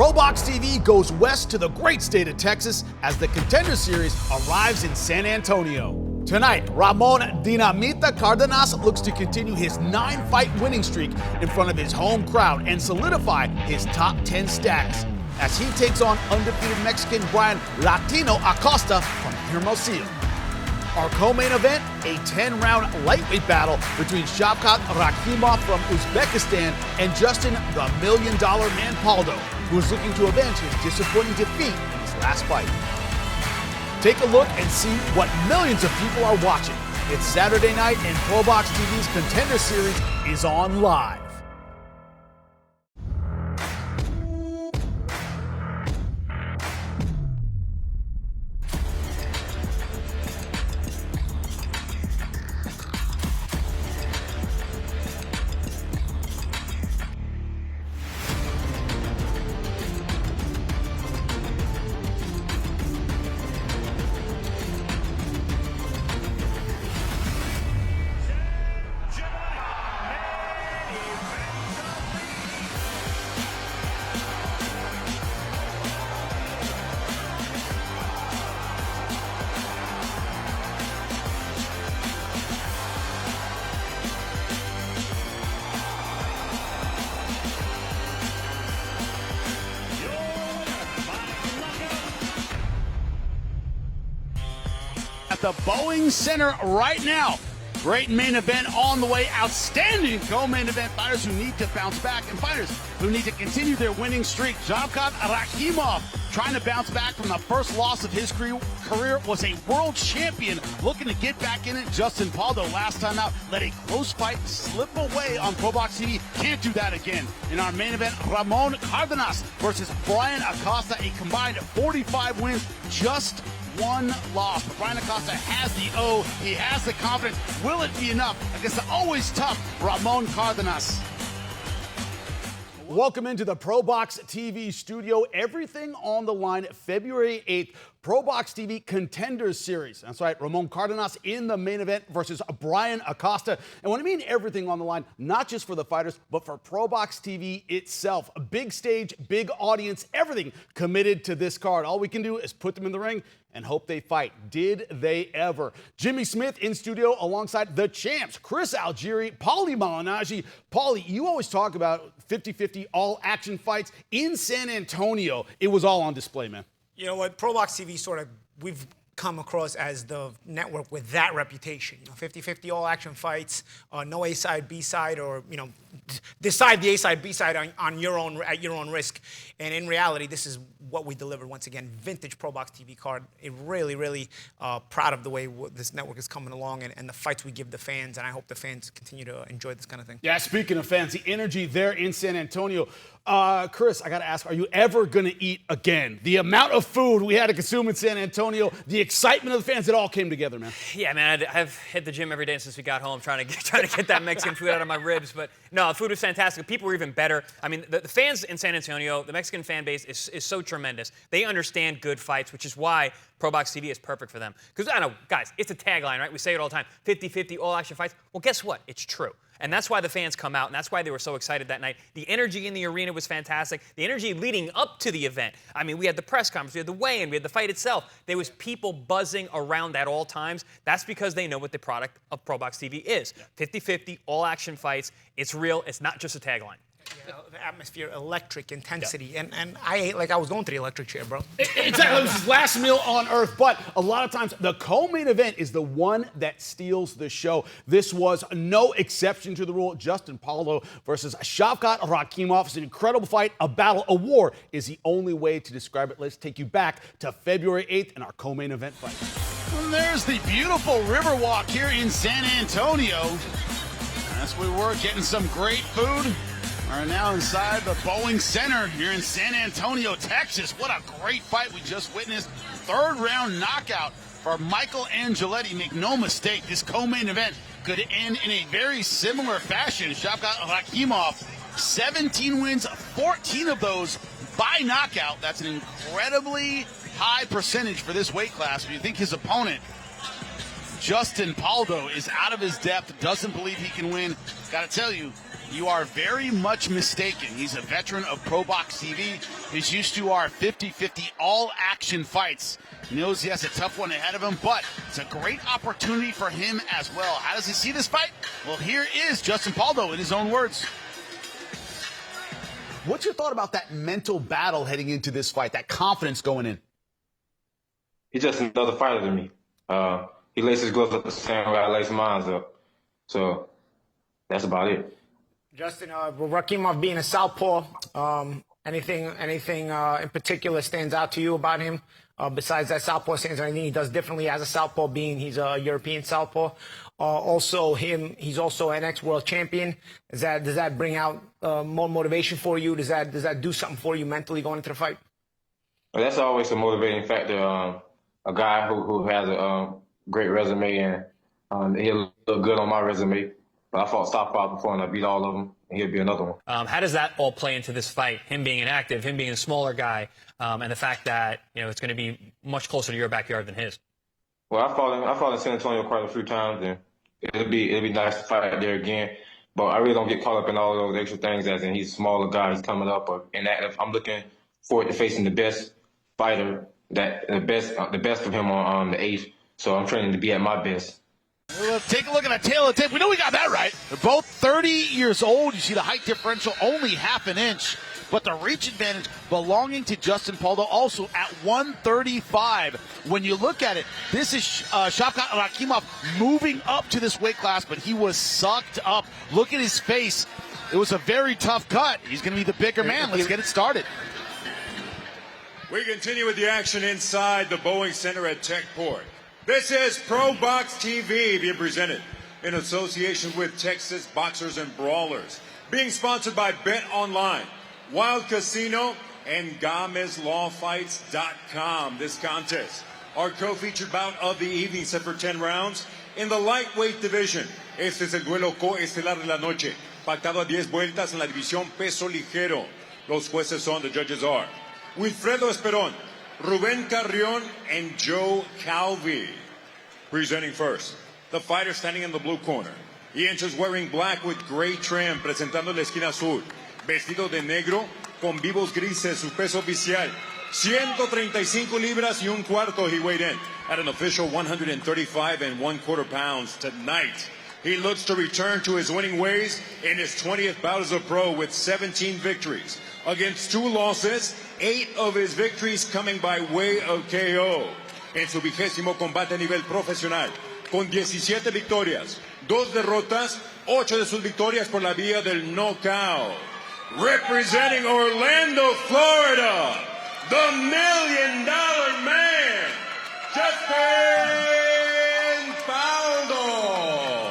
ProBox TV goes west to the great state of Texas as the Contender Series arrives in San Antonio. Tonight, Ramon Dinamita Cardenas looks to continue his 9-fight winning streak in front of his home crowd and solidify his top 10 status as he takes on undefeated Mexican Brian Latino Acosta from Hermosillo. Our co-main event, a 10-round lightweight battle between Shavkat Rakhimov from Uzbekistan and Justin the $1 Million Man Paldo, who is looking to avenge his disappointing defeat in his last fight. Take a look and see what millions of people are watching. It's Saturday night and ProBox TV's Contender Series is on live. At the Boeing Center right now. Great main event on the way. Outstanding co-main event. Fighters who need to bounce back and fighters who need to continue their winning streak. Shavkat Rakhimov trying to bounce back from the first loss of his career, was a world champion looking to get back in it. Justin Paldo last time out let a close fight slip away on ProBox TV. Can't do that again. In our main event, Ramon Cardenas versus Brian Acosta, a combined 45 wins, just one loss. But Brian Acosta has the O. He has the confidence. Will it be enough against the always tough Ramon Cardenas? Welcome into the ProBox TV studio. Everything on the line. February 8th, ProBox TV Contender Series. That's right, Ramon Cardenas in the main event versus Brian Acosta. And when I mean everything on the line, not just for the fighters, but for ProBox TV itself. A big stage, big audience, everything committed to this card. All we can do is put them in the ring and hope they fight. Did they ever? Jimmy Smith in studio alongside the champs, Chris Algieri, Paulie Malignaggi. Paulie, you always talk about 50-50 all-action fights. In San Antonio, it was all on display, man. You know what, ProBox TV we've come across as the network with that reputation. 50-50 all-action fights, no A-side, B-side, or, decide the A-side, B-side at your own risk. And in reality, this is what we delivered once again. Vintage ProBox TV card. Really proud of the way this network is coming along and the fights we give the fans. And I hope the fans continue to enjoy this kind of thing. Yeah, speaking of fans, the energy there in San Antonio. Chris, I got to ask, are you ever going to eat again? The amount of food we had to consume in San Antonio, the excitement of the fans, it all came together, man. Yeah, man, I've hit the gym every day since we got home trying to get that Mexican food out of my ribs. But no, the food was fantastic. People were even better. I mean, the fans in San Antonio, the Mexican fan base is so tremendous. They understand good fights, which is why ProBox TV is perfect for them. Because I know, guys, it's a tagline, right? We say it all the time, 50-50 all-action fights. Well, guess what? It's true. And that's why the fans come out, and that's why they were so excited that night. The energy in the arena was fantastic. The energy leading up to the event. I mean, we had the press conference, we had the weigh-in, we had the fight itself. There was people buzzing around at all times. That's because they know what the product of ProBox TV is. 50-50, all-action fights. It's real. It's not just a tagline. The atmosphere, electric, intensity, and I ate like I was going to the electric chair, bro. Exactly, it was his last meal on Earth, but a lot of times the co-main event is the one that steals the show. This was no exception to the rule. Justin Paldo versus Shavkat Rakhimov. It's an incredible fight, a battle, a war is the only way to describe it. Let's take you back to February 8th in our co-main event fight. And there's the beautiful Riverwalk here in San Antonio. That's where we were, getting some great food. Are now inside the Boeing Center here in San Antonio, Texas. What a great fight we just witnessed. Third round knockout for Michael Angeletti. Make no mistake, this co-main event could end in a very similar fashion. Shavkat Rakhimov, 17 wins, 14 of those by knockout. That's an incredibly high percentage for this weight class. If you think his opponent, Justin Paldo, is out of his depth, doesn't believe he can win, got to tell you, You are very much mistaken. He's a veteran of ProBox TV. He's used to our 50-50 all-action fights. He knows he has a tough one ahead of him, but it's a great opportunity for him as well. How does he see this fight? Well, here is Justin Paldo in his own words. What's your thought about that mental battle heading into this fight, that confidence going in? He's just another fighter to me. He laces his gloves up the same way I lace mine up. So that's about it. Justin, Rakimov being a southpaw, anything in particular stands out to you about him besides that southpaw stance, or anything he does differently as a southpaw, being he's a European southpaw? Also, he's also an ex-world champion. Does that bring out more motivation for you? Does that do something for you mentally going into the fight? Well, that's always a motivating factor. A guy who has a great resume, and he'll look good on my resume. But I fought southpaw before, and I beat all of them, and he'll be another one. How does that all play into this fight? Him being inactive, him being a smaller guy, and the fact that it's going to be much closer to your backyard than his. Well, I fought in San Antonio quite a few times, and it'd be nice to fight there again. But I really don't get caught up in all those extra things, as in he's a smaller guy, he's coming up or inactive. I'm looking forward to facing the best fighter, the best of him on the 8th. So I'm training to be at my best. Well, take a look at the tail of the tape. We know we got that right. They're both 30 years old. You see the height differential only half an inch. But the reach advantage belonging to Justin Paldo also at 135. When you look at it, this is Shavkat Rakimov moving up to this weight class, but he was sucked up. Look at his face. It was a very tough cut. He's going to be the bigger man. Let's get it started. We continue with the action inside the Boeing Center at Techport. This is ProBox TV being presented in association with Texas Boxers and Brawlers. Being sponsored by Bet Online, Wild Casino, and GomezLawFights.com. This contest, our co-featured bout of the evening, set for 10 rounds. In the lightweight division, este es el duelo coestelar de la noche, pactado a 10 vueltas en la división peso ligero. Los jueces son, the judges are Wilfredo Esperón, Rubén Carrión, and Joe Calvi. Presenting first, the fighter standing in the blue corner. He enters wearing black with gray trim, presentando la esquina azul. Vestido de negro, con vivos grises, su peso oficial, 135 libras y un cuarto. He weighed in at an official 135 1/4 pounds tonight. He looks to return to his winning ways in his 20th bout as a pro with 17 victories. Against 2 losses, 8 of his victories coming by way of KO. En su 20º combate a nivel profesional, con 17 victorias, 2 derrotas, 8 de sus victorias por la vía del knockout. Representing Orlando, Florida, the $1 Million Man, Justin Paldo.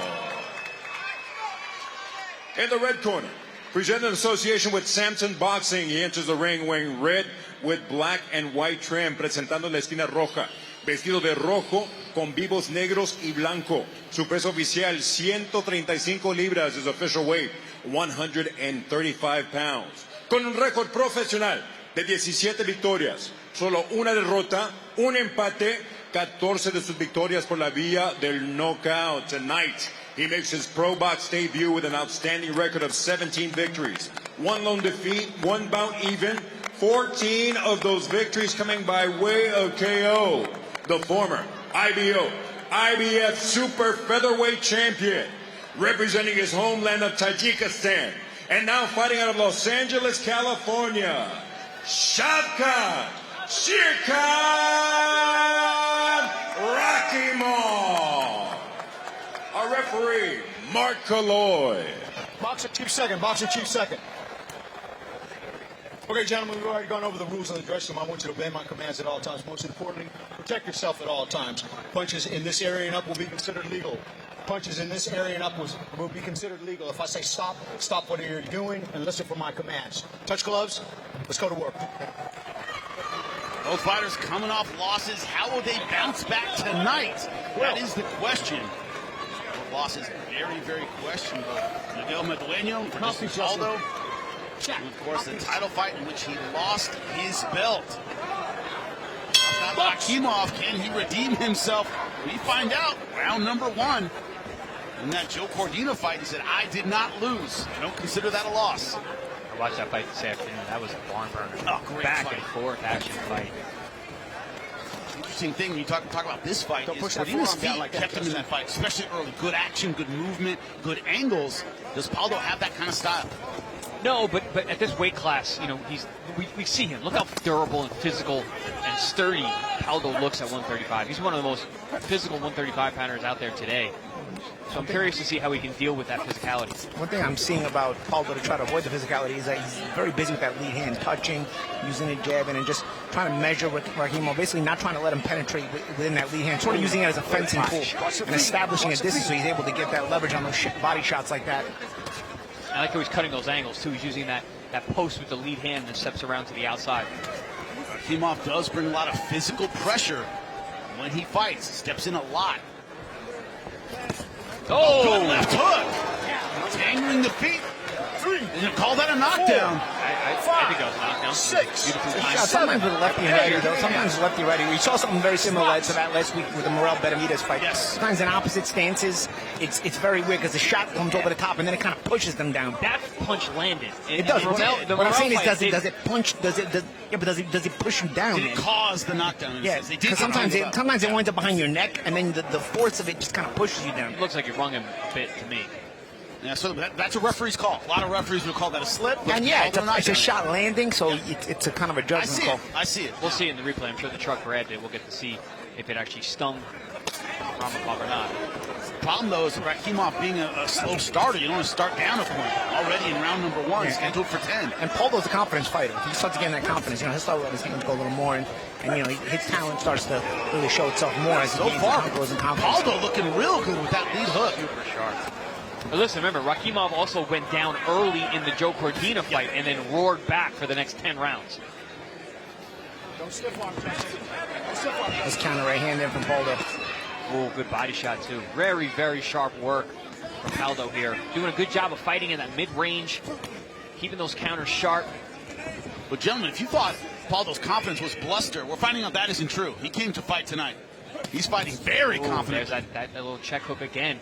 In the red corner, presented in association with Samson Boxing, he enters the ring wearing red with black and white trim, presentando la esquina roja. Vestido de rojo con vivos negros y blanco. Su peso oficial, 135 libras, his official weight, 135 pounds. Con un récord profesional de 17 victorias, solo una derrota, un empate, 14 de sus victorias por la vía del knockout. Tonight, he makes his ProBox debut with an outstanding record of 17 victories, 1 lone defeat, 1 bout even, 14 of those victories coming by way of KO. The former IBF Super Featherweight Champion, representing his homeland of Tajikistan, and now fighting out of Los Angeles, California, Shavkat Rakimov. Our referee, Mark Kaloy. Boxer chief second. Okay, gentlemen, we've already gone over the rules in the dressing room. I want you to obey my commands at all times. Most importantly, protect yourself at all times. Punches in this area and up will be considered legal. Punches in this area and up will be considered legal. If I say stop, stop what you're doing and listen for my commands. Touch gloves. Let's go to work. Both fighters coming off losses. How will they bounce back tonight? That is the question. Both losses very, very questionable. Miguel Medueño versus Aldo. And of course, the title fight in which he lost his belt. Rakimov, can he redeem himself? We find out round number 1. in that Joe Cordina fight and said, I did not lose. I don't consider that a loss. I watched that fight this afternoon. That was a barn burner. Oh, great Back fight. and forth action fight. Interesting thing when you talk about this fight is Cordina's feet kept him in that fight, especially early. Good action, good movement, good angles. Does Paldo have that kind of style? No, but at this weight class, you know, we see him. Look how durable and physical and sturdy Paldo looks at 135. He's one of the most physical 135 pounders out there today. So I'm curious to see how he can deal with that physicality. One thing I'm seeing about Paldo to try to avoid the physicality is that he's very busy with that lead hand, touching, using the jab, and just trying to measure with Rakhimov, basically not trying to let him penetrate within that lead hand, sort of using it as a fencing tool and establishing a distance so he's able to get that leverage on those body shots like that. I like how he's cutting those angles, too. He's using that post with the lead hand and steps around to the outside. Rakhimov does bring a lot of physical pressure when he fights. Steps in a lot. Oh! Good left hook. Tangling the feet. And call that a knockdown. I think that was a knockdown. 6. Yeah, sometimes with lefty and righty, though. Sometimes lefty righty. We saw something very similar to that last week with the Morel Benavidez fight. Yes. Sometimes in opposite stances, it's very weird because the shot comes over the top and then it kind of pushes them down. That punch landed. It does. What I'm saying is, does it punch? Does it push you down? Did it cause the knockdown? Yeah, because sometimes it winds up behind your neck, and then the force of it just kind of pushes you down. It looks like you wrung him a bit to me. Yeah, so that's a referee's call. A lot of referees would call that a slip. And yeah, it's a shot landing, so it's a kind of a judgment call. I see it. We'll see it in the replay. I'm sure the truck read it. We'll get to see if it actually stung Rakhimov or not. The problem, though, is Rakhimov being a slow starter. You don't want to start down a point. Already in round number 1, scheduled for 10. And Paldo's a confidence fighter. If he starts getting that confidence, he'll start letting his hands go a little more, and his talent starts to really show itself more as he gains in confidence. Paldo looking real good with that lead hook. Super sharp. But listen, remember, Rakhimov also went down early in the Joe Cordina fight and then roared back for the next 10 rounds. His counter right hand in from Paldo. Oh, good body shot, too. Very, very sharp work from Paldo here. Doing a good job of fighting in that mid-range, keeping those counters sharp. But, gentlemen, if you thought Paldo's confidence was bluster, we're finding out that isn't true. He came to fight tonight. He's fighting very confident. There's that little check hook again.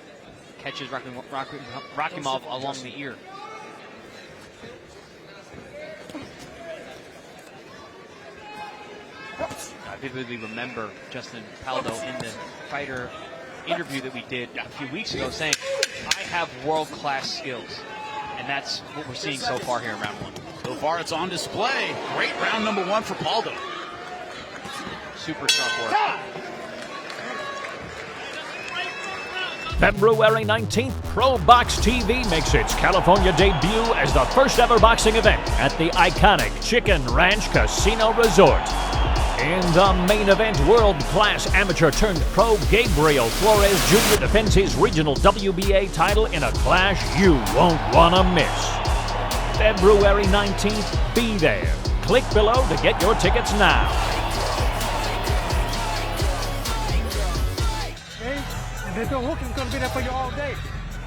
Catches Rakhimov along the ear. I vividly remember Justin Paldo in the fighter interview that we did a few weeks ago saying, I have world-class skills. And that's what we're seeing so far here in round 1. So far, it's on display. Great round number 1 for Paldo. Super sharp work. February 19th, ProBox TV makes its California debut as the first ever boxing event at the iconic Chicken Ranch Casino Resort. In the main event, world-class amateur-turned-pro Gabriel Flores Jr. defends his regional WBA title in a clash you won't want to miss. February 19th, be there. Click below to get your tickets now. And there's no hook is going to be there for you all day.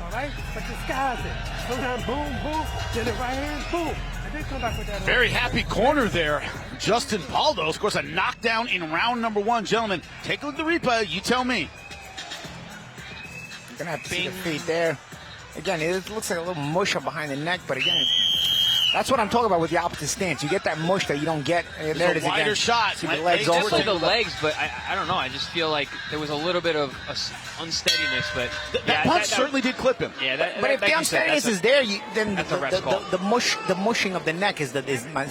All right? But disguise it. Sometimes boom, boom, then the right hand, boom. And then come back with that hook. Very happy corner there. Justin Paldo, of course, a knockdown in round number 1. Gentlemen, take a look at the replay. You tell me. You're going to have to see the feet there. Again, it looks like a little mush up behind the neck, but again, that's what I'm talking about with the opposite stance. You get that mush that you don't get. And there it is wider again. shot. See the legs also. Definitely the legs, but I don't know. I just feel like there was a little bit of unsteadiness. But that punch certainly did clip him. Yeah, but if the unsteadiness is there, then the mushing of the neck is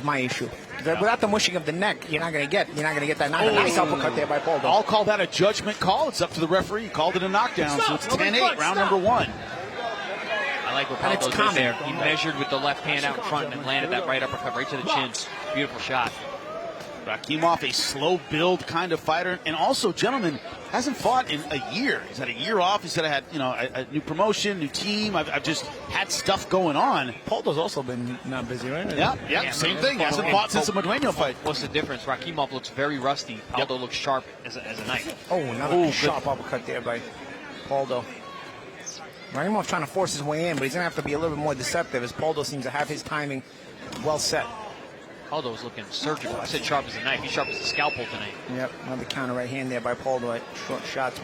my issue. Without the mushing of the neck, you're not going to get that nice uppercut there by Paldo. I'll call that a judgment call. It's up to the referee. He called it a knockdown, so it's 10-8, round number 1. I like what Paldo did there. He measured with the left hand out in front and landed that right uppercut right to the chin. Beautiful shot. Rakhimov, a slow build kind of fighter, and also, gentlemen, hasn't fought in a year. He's had a year off. He said I had, a new promotion, new team. I've just had stuff going on. Paldo's also been not busy, right? Yeah, same thing. He hasn't fought since the Madueno fight. What's the difference? Rakhimov looks very rusty. Paldo looks sharp as a knife. Oh, another sharp uppercut there by Paldo. Rakhimov trying to force his way in, but he's going to have to be a little bit more deceptive as Paldo seems to have his timing well set. Paldo's looking surgical. I said sharp as a knife. He's sharp as a scalpel tonight. Yep, another counter right hand there by Paldo at short shots.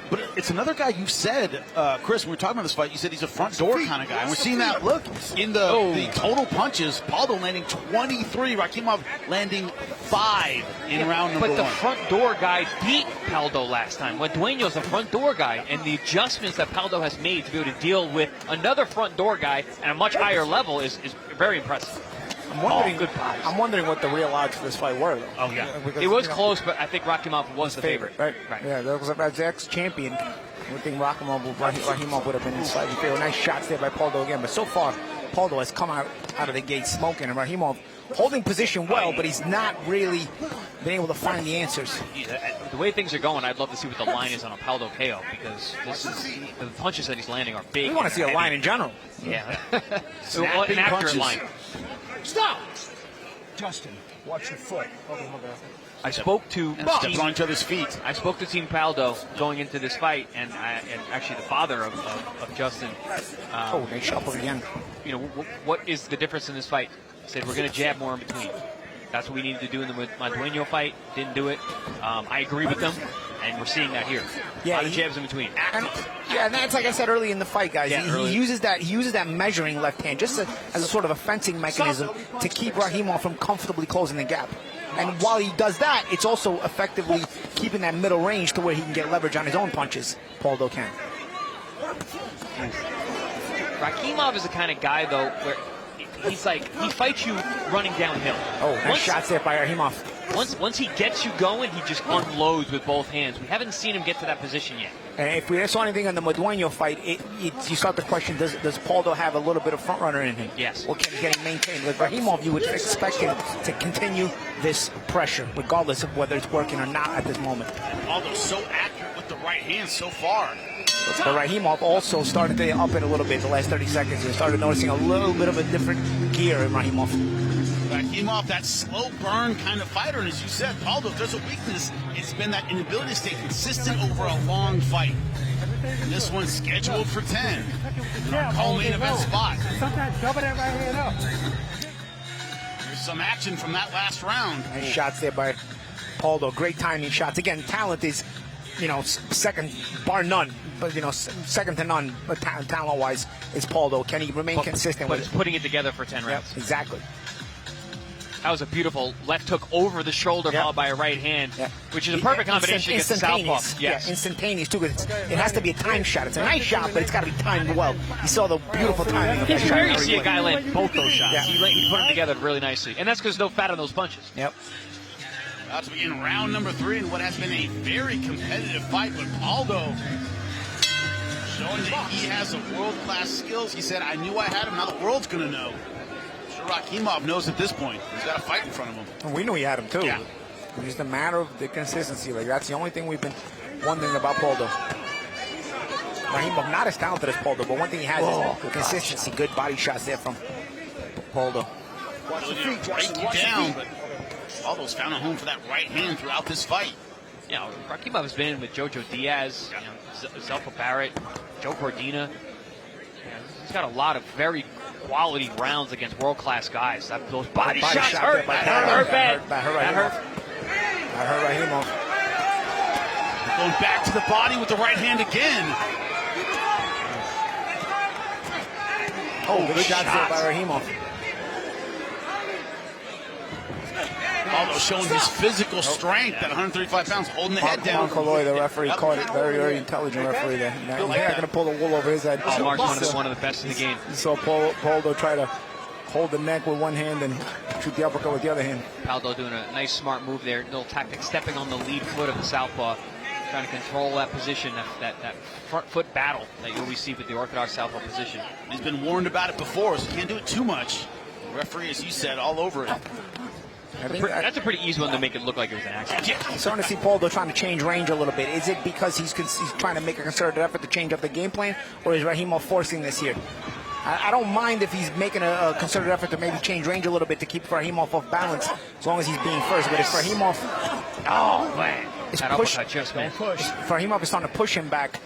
But it's another guy you said, Chris, when we were talking about this fight, you said he's a front door kind of guy. And we're seeing that look in the total punches. Paldo landing 23, Rakhimov landing 5 in round number 1. But the front door guy beat Paldo last time. Dueño's the front door guy, and the adjustments that Paldo has made to be able to deal with another front door guy at a much higher level is very impressive. I'm wondering what the real odds for this fight were. Oh, yeah. Because, it was close, but I think Rakhimov was the favorite. Right. Yeah, that was as ex-champion. I would think Rakhimov would have been slightly favorite. Nice shots there by Paldo again. But so far, Paldo has come out of the gate smoking, and Rakhimov holding position well, but he's not really been able to find the answers. The way things are going, I'd love to see what the line is on a Paldo KO, because the punches that he's landing are big. We want to see a line in general. Yeah. An accurate line. Stop! Justin, watch your foot. I spoke to stepping on each other's feet. I spoke to Team Paldo going into this fight, and actually the father of Justin. They shuffled again. You know, what is the difference in this fight? He said, we're going to jab more in between. That's what we needed to do in the Dueño fight. Didn't do it. I agree with them, and we're seeing that here. Yeah, a lot of jabs in between. And that's like I said early in the fight, guys. He uses that measuring left hand just as a sort of a fencing mechanism to keep Rakhimov from comfortably closing the gap. And while he does that, it's also effectively keeping that middle range to where he can get leverage on his own punches. Paldo can. Rakhimov is the kind of guy, though, where he fights you running downhill. Nice shots there by Rakhimov. Once he gets you going, he just unloads with both hands. We haven't seen him get to that position yet. And if we saw anything in the Dueño fight, you start to question, does Paldo have a little bit of front runner in him? Yes. Or can he get him maintained? With Rakhimov, you would expect him to continue this pressure, regardless of whether it's working or not at this moment. Paldo's so accurate with the right hand so far. But Rakhimov also started to up it a little bit the last 30 seconds. You started noticing a little bit of a different gear in Rakhimov. Rakhimov, that slow burn kind of fighter, and as you said, Paldo, if there's a weakness, it's been that inability to stay consistent over a long fight. And this one's scheduled for 10. Our co-main event spot. Sometimes double that right hand up. There's some action from that last round. Nice shots there by Paldo. Great timing shots. Again, talent is, second, bar none. But, second to none, but talent-wise, is Paldo. Can he remain consistent with it? Putting it together for 10 rounds. Yep, exactly. That was a beautiful left hook over the shoulder, followed by a right hand, which is a perfect combination against the southpaw. Yes. Yeah, instantaneous, too. It has to be a time shot. It's a nice shot, but it's got to be timed well. You saw the beautiful timing of that shot. Rare you see a guy land both those shots. Yeah. He put them together really nicely. And that's because there's no fat on those punches. Yep. About to begin round number 3 in what has been a very competitive fight with Paldo showing that he has a world-class skills. He said, I knew I had him. Now the world's going to know. Rakhimov knows at this point. He's got a fight in front of him. And we knew he had him, too. Yeah. It's just a matter of the consistency. That's the only thing we've been wondering about Paldo. Rakhimov, not as talented as Paldo, but one thing he has is consistency. Good body shots there from Paldo. Break you down, but Paldo's found a home for that right hand throughout this fight. Rakhimov has been with Jojo Diaz, Zelfa Barrett, Joe Cordina. He's got a lot of very quality rounds against world-class guys. Those body shots hurt. That hurt Rakhimov. Going back to the body with the right hand again. Good shots there by Rakhimov. Paldo showing his physical strength at 135 pounds, holding the head down. Mark Colloy, the referee, caught it. Very, very intelligent referee there. He's not going to pull the wool over his head. Mark's one of the best in the game. You saw Paldo try to hold the neck with one hand and shoot the uppercut with the other hand. Paldo doing a nice, smart move there. Little tactic, stepping on the lead foot of the southpaw, trying to control that position, that front foot battle that you always see with the orthodox southpaw position. He's been warned about it before, so you can't do it too much. The referee, as you said, all over it. That's a pretty easy one to make it look like it was an accident. Yeah. I'm starting to see Paldo trying to change range a little bit. Is it because he's trying to make a concerted effort to change up the game plan, or is Rakhimov forcing this here? I don't mind if he's making a concerted effort to maybe change range a little bit to keep Rakhimov off balance, as long as he's being first. But if Rakhimov, if Rakhimov is starting to push him back,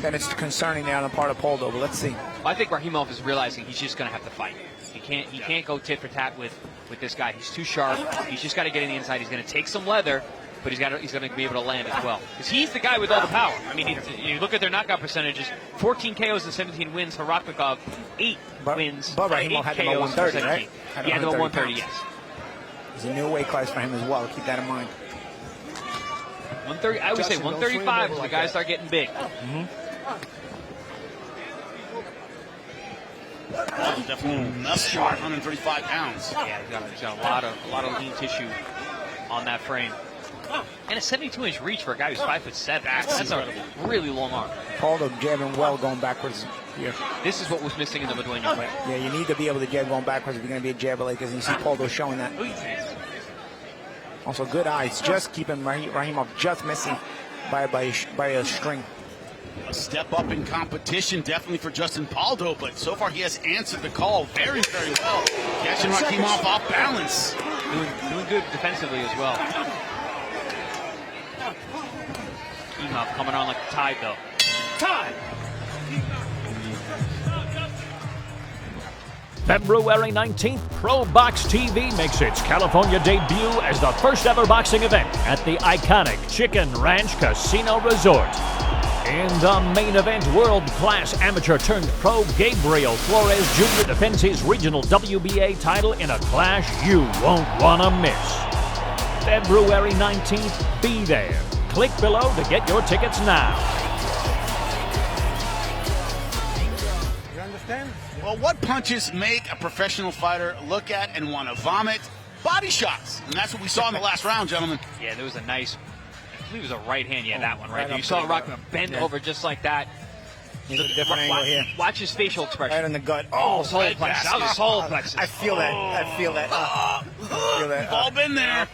then it's concerning there on the part of Paldo. But let's see. I think Rakhimov is realizing he's just going to have to fight. He can't go tit for tat with this guy. He's too sharp. He's just got to get in the inside. He's going to take some leather, but he's going to be able to land as well. Because he's the guy with all the power. I mean, you look at their knockout percentages: 14 KOs and 17 wins for Rakvikov, 8 wins. But Rahimov had about 130, right? Yeah, about 130. Yes. It's a new weight class for him as well. Keep that in mind. 130. I would say 135 when the guys start getting big. Definitely enough 135 pounds. Yeah, he's got a lot of lean tissue on that frame. And a 72-inch reach for a guy who's 5'7". That's a really long arm. Paldo jabbing well going backwards here. This is what was missing in the Madueño fight. Yeah, you need to be able to jab going backwards if you're going to be a jabber like this. And you see Paldo showing that. Also, good eyes. Just keeping Rahimov just missing by a string. A step up in competition, definitely for Justin Paldo, but so far he has answered the call very, very well. Catching Rakimov off balance. Doing good defensively as well. Rakimov coming on like a tide, though. Time! February 19th, ProBox TV makes its California debut as the first ever boxing event at the iconic Chicken Ranch Casino Resort. In the main event, world-class amateur-turned-pro Gabriel Flores Jr. defends his regional WBA title in a clash you won't want to miss. February 19th, be there. Click below to get your tickets now. You understand? Well, what punches make a professional fighter look at and want to vomit? Body shots. And that's what we saw in the last round, gentlemen. Yeah, there was a nice, I believe it was a right hand. Yeah, that one right there. You up saw there. Rakimov bend over just like that. He's a different angle here. Watch his facial expression. Right in the gut. Oh, solar plexus. That was a solar plexus. I feel that. I feel that. I feel that. We've all been there.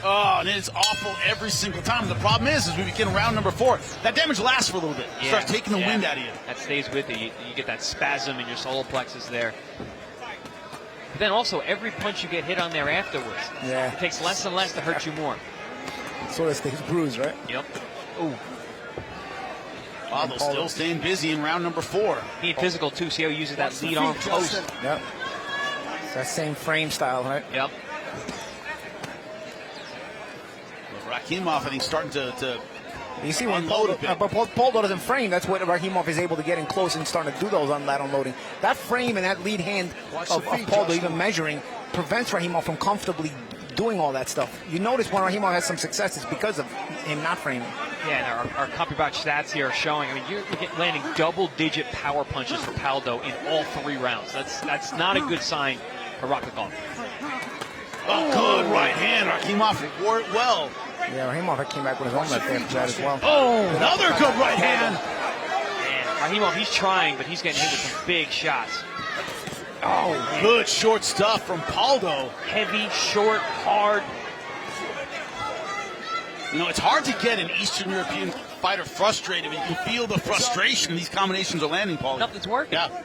Oh, and it's awful every single time. The problem is we begin round number 4. That damage lasts for a little bit. It starts taking the wind out of you. That stays with you. You get that spasm in your solar plexus there. But then also, every punch you get hit on there afterwards, Yeah. it takes less and less to hurt you more. Sort of stays bruised, right? Yep. Ooh. Paldo still staying busy in round number 4. Being physical, too. See how he uses that lead arm post. Yep. It's that same frame style, right? Yep. Rakimov, I think, starting to You see when unload a Paldo bit. doesn't frame, that's what Rahimov is able to get in close and starting to do those lat unloading. That frame and that lead hand of Paldo even measuring prevents Rahimov from comfortably doing all that stuff. You notice when Rahimov has some success, it's because of him not framing. Yeah, and our CompuBox stats here are showing. I mean, you're landing double-digit power punches for Paldo in all 3 rounds. That's not a good sign for Rakvikov. Oh, good right hand. Rakimov wore it well. Yeah, Rahimov came back with his own left hand for that as well. Oh, another good right hand. Man, Rahimov, he's trying, but he's getting hit with some big shots. Oh, man. Good short stuff from Paldo. Heavy, short, hard. You know, it's hard to get an Eastern European fighter frustrated, but you can feel the frustration these combinations are landing, Paldo. Nothing's working. Yeah.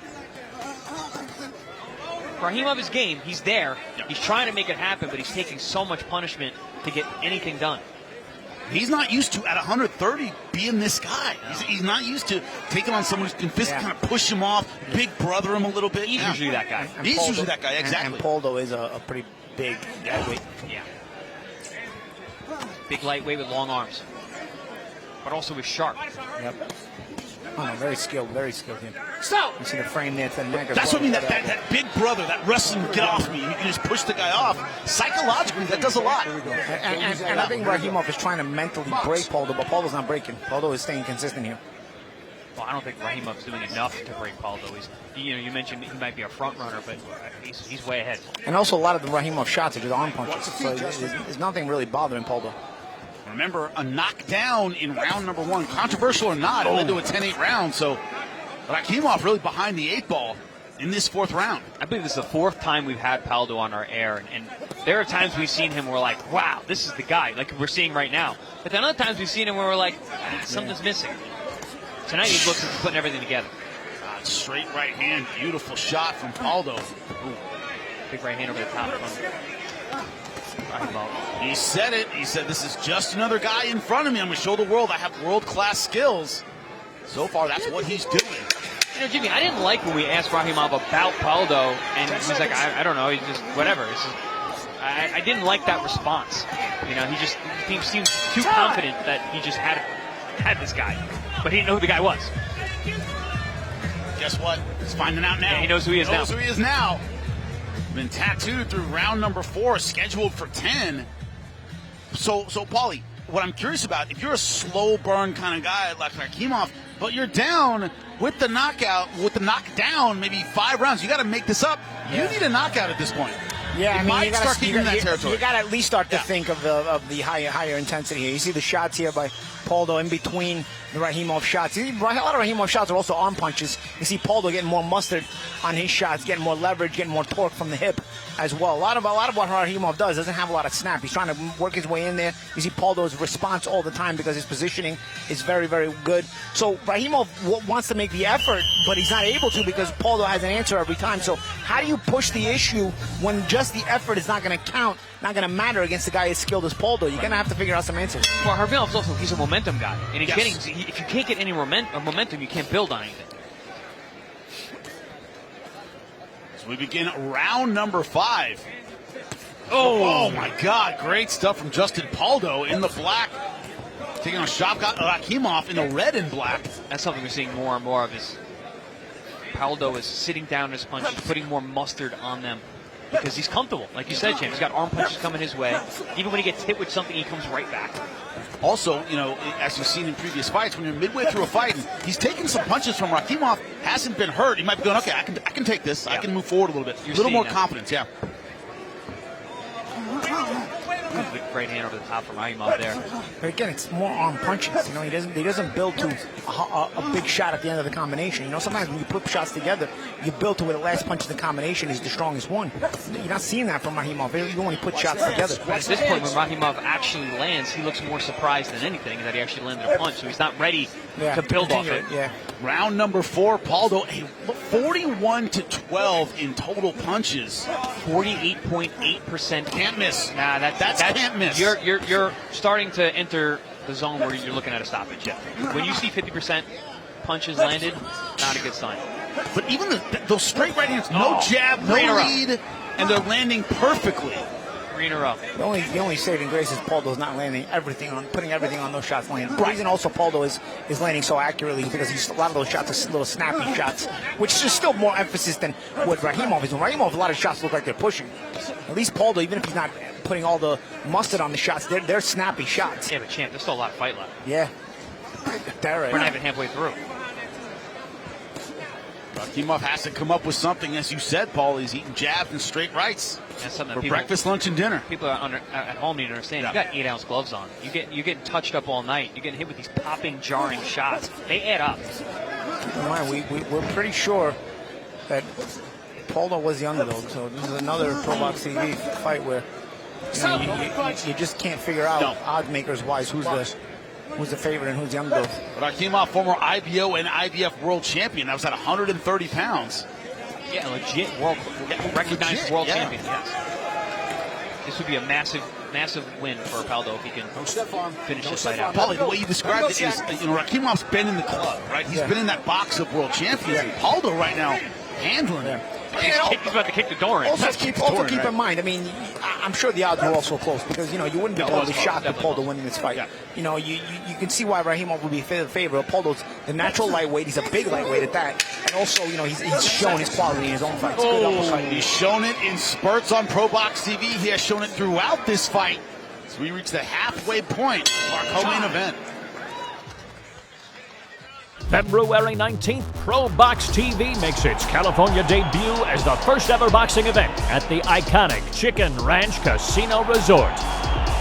Rahimov is game. He's there. He's trying to make it happen, but he's taking so much punishment to get anything done. He's not used to, at 130, being this guy. He's not used to taking on someone who can physically kind of push him off, big brother him a little bit. He's usually that guy. He's usually that guy, exactly. And Paldo is a pretty big lightweight. Yeah. Big lightweight with long arms. But also with sharp. Yep. Oh, no, very skilled here. Stop! You see the frame there to the neck as That's well. what I mean, that big brother, that wrestling, get off me. You can just push the guy off. Psychologically, that does a lot. And I think Rahimov is trying to mentally break Paldo, but Paldo's not breaking. Paldo is staying consistent here. Well, I don't think Rahimov's doing enough to break Paldo. You mentioned he might be a front runner, but he's way ahead. And also a lot of the Rahimov shots are just arm punches, so there's nothing really bothering Paldo. Remember, a knockdown in round number 1, controversial or not, it led to a 10-8 round, so Rakimov really behind the 8 ball in this 4th round. I believe this is the 4th time we've had Paldo on our air, and there are times we've seen him where we're like, wow, this is the guy, like we're seeing right now. But then other times we've seen him where we're like, something's missing. Tonight he looks like he's putting everything together. Straight right hand, beautiful shot from Paldo. Ooh, big right hand over the top from Rahimov. He said it. He said, this is just another guy in front of me. I'm going to show the world I have world-class skills. So far, that's what he's doing. Jimmy, I didn't like when we asked Rahimov about Paldo, and he's like, I don't know, he's just whatever. I didn't like that response. He seemed too confident that he just had this guy, but he didn't know who the guy was. Guess what? He's finding out now. Yeah, he knows who he is now. Who he is now. Been tattooed through round number 4, scheduled for 10. So, Paulie, what I'm curious about, if you're a slow burn kind of guy like Rakhimov, but you're down with the knockout, with the knockdown, maybe 5 rounds, you got to make this up. You need a knockout at this point. Yeah, you might start keeping in that territory. You got to at least start to think of the higher intensity here. You see the shots here by Paldo in between the Rahimov shots. A lot of Rahimov shots are also arm punches. You see Paldo getting more mustard on his shots, getting more leverage, getting more torque from the hip as well. A lot of what Rahimov doesn't have a lot of snap. He's trying to work his way in there. You see Paldo's response all the time because his positioning is very, very good. So Rahimov wants to make the effort, but he's not able to because Paldo has an answer every time. So how do you push the issue when just the effort is not going to count, not going to matter against a guy as skilled as Paldo? You're going to have to figure out some answers. Well, Rahimov's also, he's a momentum guy. And if you can't get any momentum, you can't build on anything. So we begin round number 5. Oh my God. Great stuff from Justin Paldo in the black. Taking on Shavkat Rakhimov in the red and black. That's something we're seeing more and more of is Paldo is sitting down his punches, putting more mustard on them. Because he's comfortable. Like you said, James, he's got arm punches coming his way. Even when he gets hit with something, he comes right back. Also, as you've seen in previous fights, when you're midway through a fight, and he's taking some punches from Rakhimov, hasn't been hurt. He might be going, okay, I can take this. Yeah. I can move forward a little bit. A little more confidence, yeah. Great hand over the top from Rahimov there. But again, it's more arm punches. He doesn't build to a big shot at the end of the combination. Sometimes when you put shots together, you build to where the last punch of the combination is the strongest one. You're not seeing that from Rahimov. You only put shots together. But at this point, when Rahimov actually lands, he looks more surprised than anything that he actually landed a punch. So he's not ready to build off it. Yeah. Round number 4, Paldo, 41-12 in total punches. 48.8%. Can't miss. Nah, that's can't miss. You're starting to enter the zone where you're looking at a stoppage. Yeah. When you see 50% punches landed, not a good sign. But even those straight right hands, no jab, no lead, and they're landing perfectly. 3 in a row. The only saving grace is Paldo's not putting everything on those shots landing. The reason also Paldo is landing so accurately is because a lot of those shots are little snappy shots, which is still more emphasis than what Rahimov is. When Rahimov, a lot of shots look like they're pushing. At least Paldo, even if he's not putting all the mustard on the shots, they're snappy shots. Yeah, but champ, there's still a lot of fight left. Yeah. We're not even halfway through. Rakhimov has to come up with something, as you said, Paul. He's eating jabs and straight rights for breakfast, lunch, and dinner. People at home need to understand. Yeah. You got 8-ounce gloves on. You're getting touched up all night. You're getting hit with these popping, jarring shots. They add up. We're pretty sure that Paldo was the underdog. So this is another ProBox TV fight where you just can't figure out odds makers wise who's the favorite and who's the underdog. Rakhimov, former IBO and IBF world champion. That was at 130 pounds. Yeah, legit recognized world champion. Yes. This would be a massive win for Paldo if he can finish this fight out. Paulie, the way you described it is, Rakhimov's been in the club, right? He's been in that box of world champions. And Paldo right now handling him. He's about to kick the door in. Also keep in mind, I'm sure the odds were also close because, you wouldn't be totally shocked with Paldo winning this fight. Yeah. You can see why Rahimov would be the favorite. Paldo's the natural lightweight. He's a big lightweight at that. And also, he's shown his quality in his own fights. He's shown it in spurts on ProBox TV. He has shown it throughout this fight. So we reach the halfway point of our co-main event. February 19th, ProBox TV makes its California debut as the first ever boxing event at the iconic Chicken Ranch Casino Resort.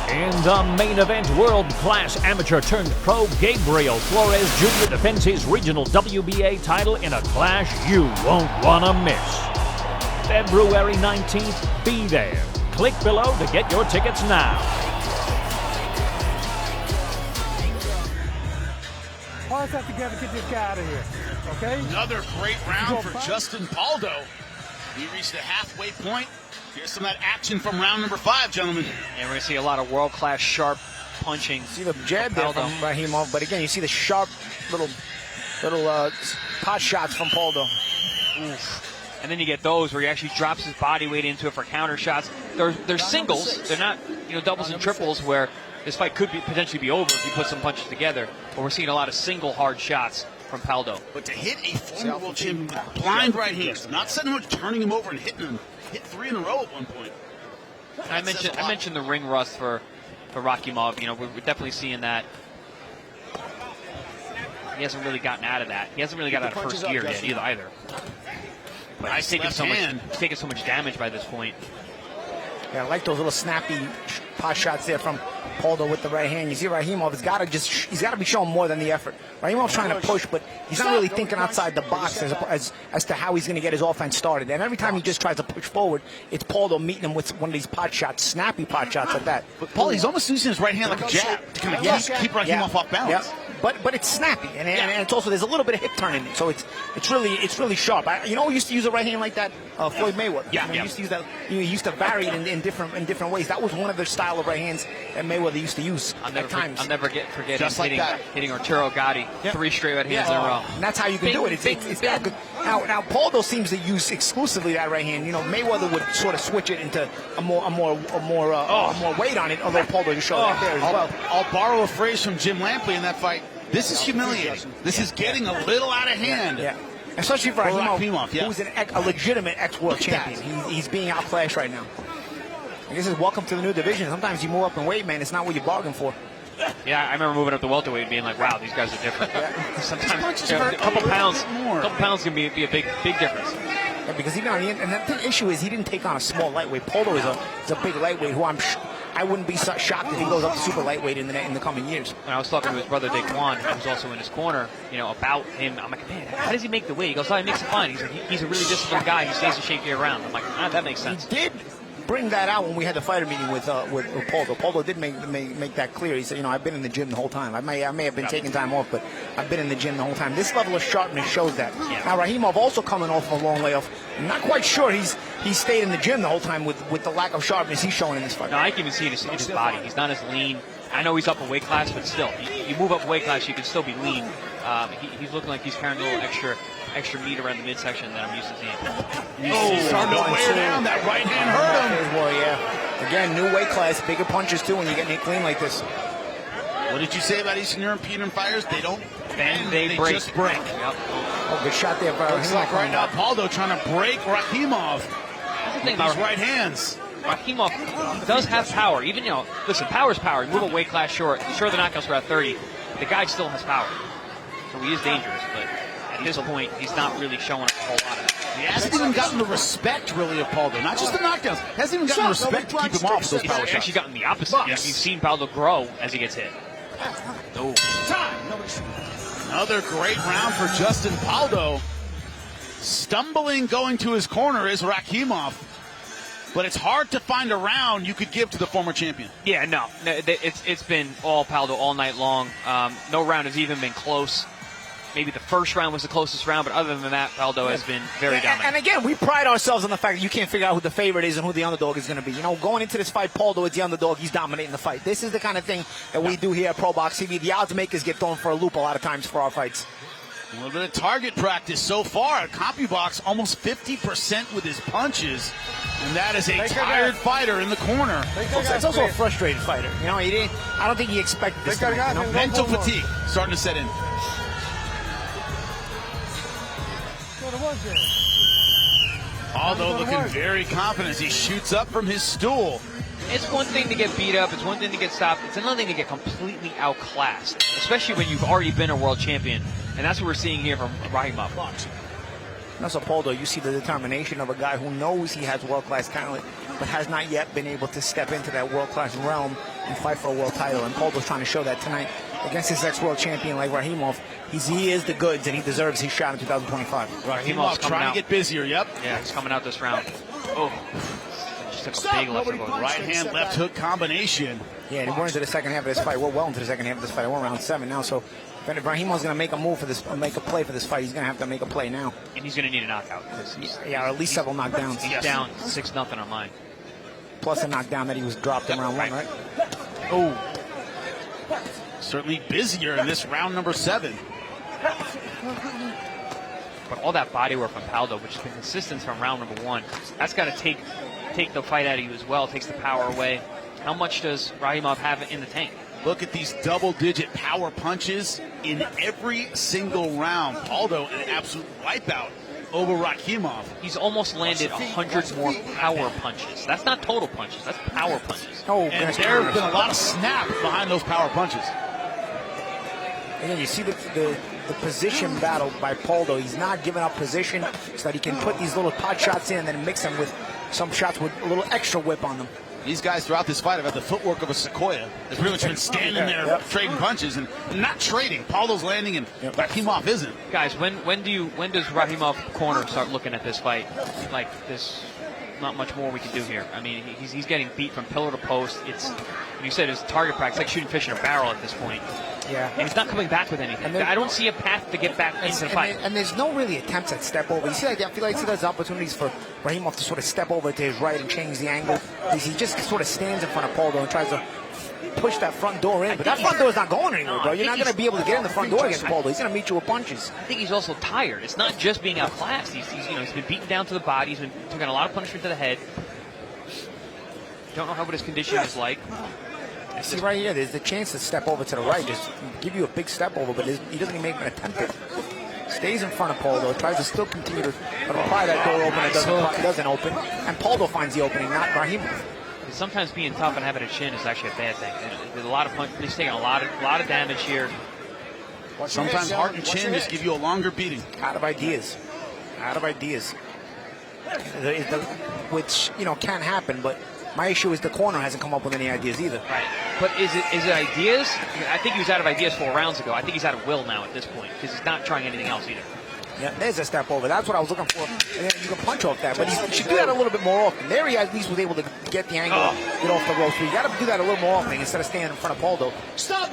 In the main event, world-class amateur-turned-pro Gabriel Flores Jr. defends his regional WBA title in a clash you won't want to miss. February 19th, be there. Click below to get your tickets now. Pause that together, get this guy out of here, okay? Another great round for Justin Paldo. We reached the halfway point. Here's some of that action from round number 5, gentlemen. And we're going to see a lot of world-class sharp punching. See the jab there from Rahimov, but again, you see the sharp little Little pot shots from Poldo. Oof. And then you get those where he actually drops his body weight into it for counter shots. They're singles. They're not doubles and triples where this fight could potentially be over if you put some punches together. But we're seeing a lot of single hard shots from Paldo. But to hit a former world champion with blind right hands, not so much turning him over and hitting him, hit 3 in a row at one point. I mentioned the ring rust for Rakhimov. We're definitely seeing that. He hasn't really gotten out of that. He hasn't really got out of first gear yet either. But he's taken so much damage by this point. Yeah, I like those little snappy pot shots there from Poldo with the right hand. You see Rakhimov has got to be showing more than the effort. Rahimov's trying to push, but he's not really thinking outside the box as to how he's going to get his offense started. And every time he just tries to push forward, it's Poldo meeting him with one of these pot shots, snappy pot shots like that. But Paul, he's almost using his right hand like a jab to kind of keep Rakhimov off balance. Yeah. But it's snappy, and it's also, there's a little bit of hip turning, so it's really sharp. We used to use a right hand like that, Floyd Mayweather. He used to use that. He used to vary it in different ways. That was one of the style of right hands that Mayweather used to use at times. I'll never forget hitting Arturo Gatti 3 straight right hands in a row. And that's how you can do it. It's that good. Now Poldo seems to use exclusively that right hand. Mayweather would sort of switch it into a more weight on it, although Poldo just showed that there as well. I'll borrow a phrase from Jim Lampley in that fight. This is humiliating. This is getting a little out of hand. Yeah. Especially for Rakhimov, who's a legitimate ex-world champion. He's being outclassed right now. I guess it's welcome to the new division. Sometimes you move up in weight, man. It's not what you bargained for. Yeah, I remember moving up to welterweight and being like, wow, these guys are different. Sometimes a couple pounds can be a big difference. Yeah, because and the issue is he didn't take on a small lightweight. Poldo is a big lightweight who I wouldn't be shocked if he goes up to super lightweight in the coming years. When I was talking to his brother Daquan, who's also in his corner, about him, I'm like, man, how does he make the weight? He goes, he makes it fine. He's a really disciplined guy. He stays in shape year round. I'm like, that makes sense. He did bring that out when we had the fighter meeting with Poldo. Poldo did make that clear. He said, I've been in the gym the whole time. I may have been taking time off, but I've been in the gym the whole time. This level of sharpness shows that. Yeah. Now Rakhimov also coming off a long layoff. I'm not quite sure he's stayed in the gym the whole time with the lack of sharpness he's showing in this fight. No, I can even see it in his body. He's not as lean. I know he's up a weight class, but still, you move up a weight class, you can still be lean. He's looking like he's carrying a little extra meat around the midsection that I'm used to seeing. He's starting to wear down. That right hand hurt him. Well, yeah. Again, new weight class, bigger punches too when you get it clean like this. What did you say about Eastern European fighters? They don't bend, they break. just break. Yep. Oh, good shot there. Looks like right now Paldo trying to break Rakhimov. That's the thing about about right hands. Rakhimov does have power. Even, listen, power's power. You move a weight class short. Sure, the knockouts were at 30. The guy still has power. So he is dangerous, but at this point, he's not really showing a whole lot of it. He hasn't even gotten the respect, really, of Paldo. Not just the knockdowns. Hasn't even gotten the respect to keep him off those power shots. He's actually gotten the opposite. You've seen Paldo grow as he gets hit. Oh. Another great round for Justin Paldo. Stumbling going to his corner is Rakhimov. But it's hard to find a round you could give to the former champion. Yeah, no. It's been all Paldo all night long. No round has even been close. Maybe the first round was the closest round, but other than that, Paldo has been very dominant. And again, we pride ourselves on the fact that you can't figure out who the favorite is and who the underdog is going to be. Going into this fight, Paldo is the underdog. He's dominating the fight. This is the kind of thing that we do here at ProBox TV. The odds makers get thrown for a loop a lot of times for our fights. A little bit of target practice so far. CompuBox almost 50% with his punches. And that is a tired fighter in the corner. It's also a frustrated fighter. I don't think he expected this. Mental fatigue starting to set in. Although looking very confident as he shoots up from his stool. It's one thing to get beat up. It's one thing to get stopped. It's another thing to get completely outclassed, especially when you've already been a world champion. And that's what we're seeing here from Rakhimov. That's a Poldo. You see the determination of a guy who knows he has world-class talent, but has not yet been able to step into that world-class realm and fight for a world title. And Poldo's trying to show that tonight against his ex-world champion like Rakhimov. He is the goods, and he deserves his shot in 2025 Rakhimov trying to get busier. Yep. Yeah, he's coming out this round. Oh. Just took a big left hook. Right hand, left hook combination. Yeah, and we're into the second half of this fight. We're well into the second half of this fight. We're around 7 now, so if Rahimov's going to make a move for this, make a play for this fight, he's going to have to make a play now. And he's going to need a knockout. Yeah, or at least several knockdowns. He's down 6-0 on mine. Plus a knockdown that he was dropped in round 1, right? Oh. Certainly busier in this round number 7. But all that body work from Paldo, which has been consistent from round number 1, that's got to take the fight out of you as well. It takes the power away. How much does Rahimov have in the tank? Look at these double-digit power punches in every single round. Paldo, an absolute wipeout over Rakhimov. He's almost landed 100 more power punches. That's not total punches. That's power punches. Oh, And there have been a lot of snap behind those power punches. Again, you see the position battle by Paldo. He's not giving up position so that he can put these little pot shots in and then mix them with some shots with a little extra whip on them. These guys throughout this fight have had the footwork of a sequoia. They've pretty much been standing there trading punches and not trading. Paldo's landing and Rakhimov isn't. Guys, when does Rahimov corner start looking at this fight like this? Not much more we can do here. I mean, he's getting beat from pillar to post. It's, you said it's target practice, like shooting fish in a barrel at this point. Yeah. And he's not coming back with anything. I don't see a path to get back into the fight. And there's no really attempts at step over. You see, I feel like there's opportunities for Rahimov to sort of step over to his right and change the angle. He just sort of stands in front of Paldo and tries to push that front door in. But that front door is not going anywhere, bro. You're not going to be able to get in the front door against Paldo. He's going to meet you with punches. I think he's also tired. It's not just being outclassed. He's been beaten down to the body. He's been taking a lot of punishment to the head. Don't know what his condition is like. See right here, there's the chance to step over to the right, just give you a big step over, but he doesn't even make an attempt at it. Stays in front of Paldo, tries to still continue to pry that door open, it doesn't open, and Paldo finds the opening, not Rahimov. Sometimes being tough and having a chin is actually a bad thing. There's a lot of punches. He's taking a lot of damage here. Sometimes heart and chin just give you a longer beating. Out of ideas. Which, can happen, but my issue is the corner hasn't come up with any ideas either. Right. But is it ideas? I think he was out of ideas 4 rounds ago. I think he's out of will now at this point because he's not trying anything else either. Yeah, there's a step over. That's what I was looking for. And then you can punch off that. But he should do that a little bit more often. There he at least was able to get the angle, get off the ropes. So you got to do that a little more often instead of standing in front of Paldo.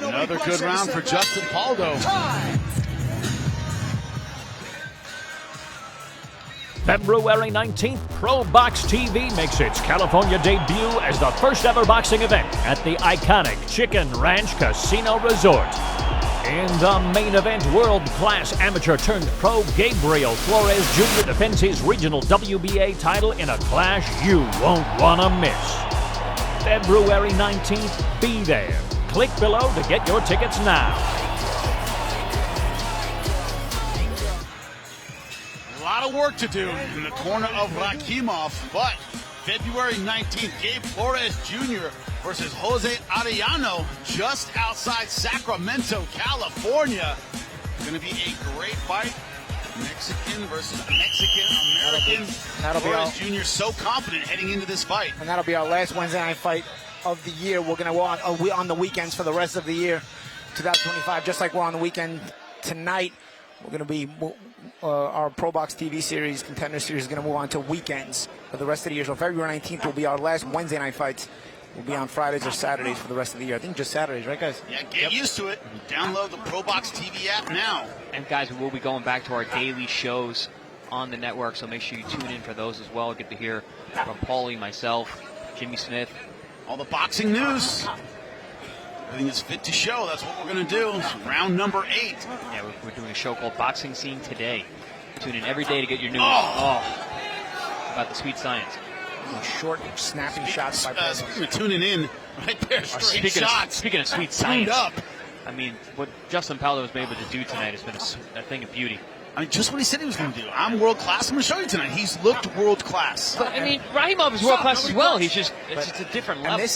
Another good round for Justin Paldo. February 19th, ProBox TV makes its California debut as the first ever boxing event at the iconic Chicken Ranch Casino Resort. In the main event, world-class amateur-turned-pro Gabriel Flores Jr. defends his regional WBA title in a clash you won't want to miss. February 19th, be there. Click below to get your tickets now. A lot of work to do in the corner of Rakhimov, but February 19th, Gabe Flores Jr. versus Jose Arellano just outside Sacramento, California. Going to be a great fight. Mexican versus Mexican-American. Flores Jr. so confident heading into this fight. And that'll be our last Wednesday night fight of the year. We're going to go on the weekends for the rest of the year, 2025, just like we're on the weekend tonight. We're going to be... our ProBox TV series, Contender Series, is going to move on to weekends for the rest of the year. So February 19th will be our last Wednesday night fights. We'll be on Fridays or Saturdays for the rest of the year. I think just Saturdays, right, guys? Yeah, get used to it. Download the ProBox TV app now. And, guys, we'll be going back to our daily shows on the network, so make sure you tune in for those as well. Get to hear from Paulie, myself, Jimmy Smith. All the boxing news. Everything is fit to show. That's what we're going to do. It's round number 8. Yeah, we're doing a show called Boxing Scene Today. Tune in every day to get your news about the sweet science. Short, snappy shots by Paldo. Tuning in right there. Straight shots. Speaking of sweet science, up. I mean, what Justin Paldo was able to do tonight has been a thing of beauty. I mean, just what he said he was going to do. I'm world class. I'm going to show you tonight. He's looked world class. But I mean, Rahimov is world class as well. It's just a different level. And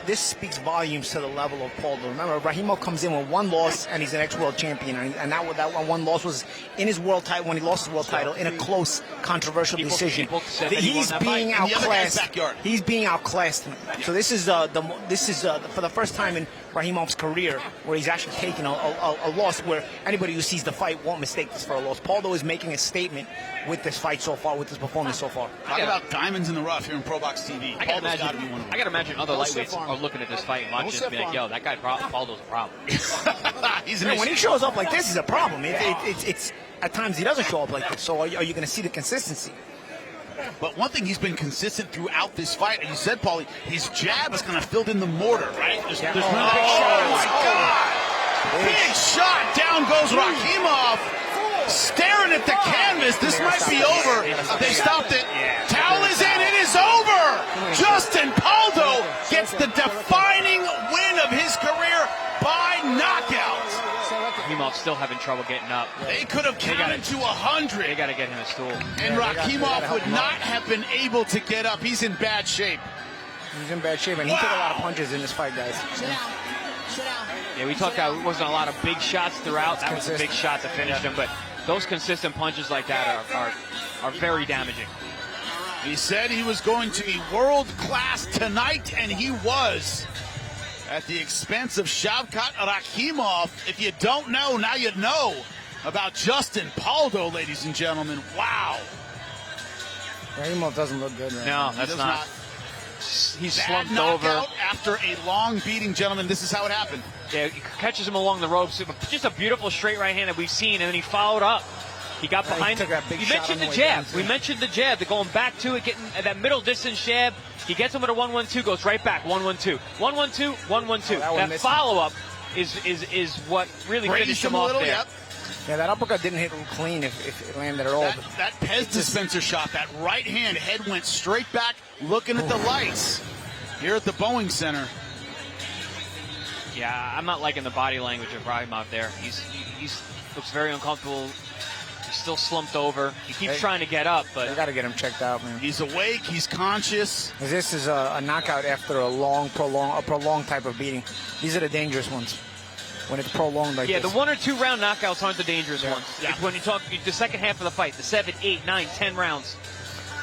this speaks volumes to the level of Paldo. Remember, Rahimov comes in with 1 loss, and he's an ex-world champion. And that 1 loss was in his world title when he lost his world title in a close, controversial decision. He's being outclassed. He's being outclassed. So this is for the first time in Rahimov's career where he's actually taken a loss where anybody who sees the fight won't mistake this for a loss. Paldo is making a statement with this fight so far, with this performance so far. Talk about diamonds in the rough here in ProBox TV. I got to imagine other lightweights are looking at this fight and watching this and be like, yo, that guy Paldo's a problem. When he shows up like this, he's a problem. It's at times he doesn't show up like this. So are you going to see the consistency? But one thing he's been consistent throughout this fight, and you said, Paulie, his jab is kind of filled in the mortar, right? There's no big shot. Oh, my God. Big shot. Down goes Rakhimov. Staring at the canvas. This might be over. They stopped it. Towel is in. It is over. Justin Paldo gets the defining win of his career by knockout. Rakhimov's still having trouble getting up. They could have counted to 100. They got to get him a stool. And Rakhimov would not have been able to get up. He's in bad shape. He's in bad shape, and he took a lot of punches in this fight, guys. Yeah, we talked about it wasn't a lot of big shots throughout. That was a big shot to finish him, but those consistent punches like that are very damaging. He said he was going to be world class tonight, and he was. At the expense of Shavkat Rakhimov. If you don't know, now you know about Justin Paldo, ladies and gentlemen. Wow. Rakhimov doesn't look good right now. No, that's not. He's slumped over. After a long beating, gentlemen. This is how it happened. Yeah, he catches him along the ropes. Just a beautiful straight right hand that we've seen, and then he followed up. He got behind. He mentioned the jab. We mentioned the jab. They're going back to it, getting that middle distance jab. He gets him with a 1-1-2, goes right back. 1-1-2. 1-1-2, 1-1-2. That follow-up is what really finished him off there. Yep. Yeah, that uppercut didn't hit clean if it landed at all. That Pez dispenser shot, that right hand, head went straight back, looking at the lights here at the Boeing Center. Yeah, I'm not liking the body language of Rakhimov there. He's looks very uncomfortable. He's still slumped over. He keeps trying to get up, but they got to get him checked out, man. He's awake. He's conscious. This is a knockout after a prolonged type of beating. These are the dangerous ones. When it's prolonged like this. Yeah, the 1 or 2 round knockouts aren't the dangerous ones. Yeah. It's when you talk the second half of the fight, the 7, 8, 9, 10 rounds.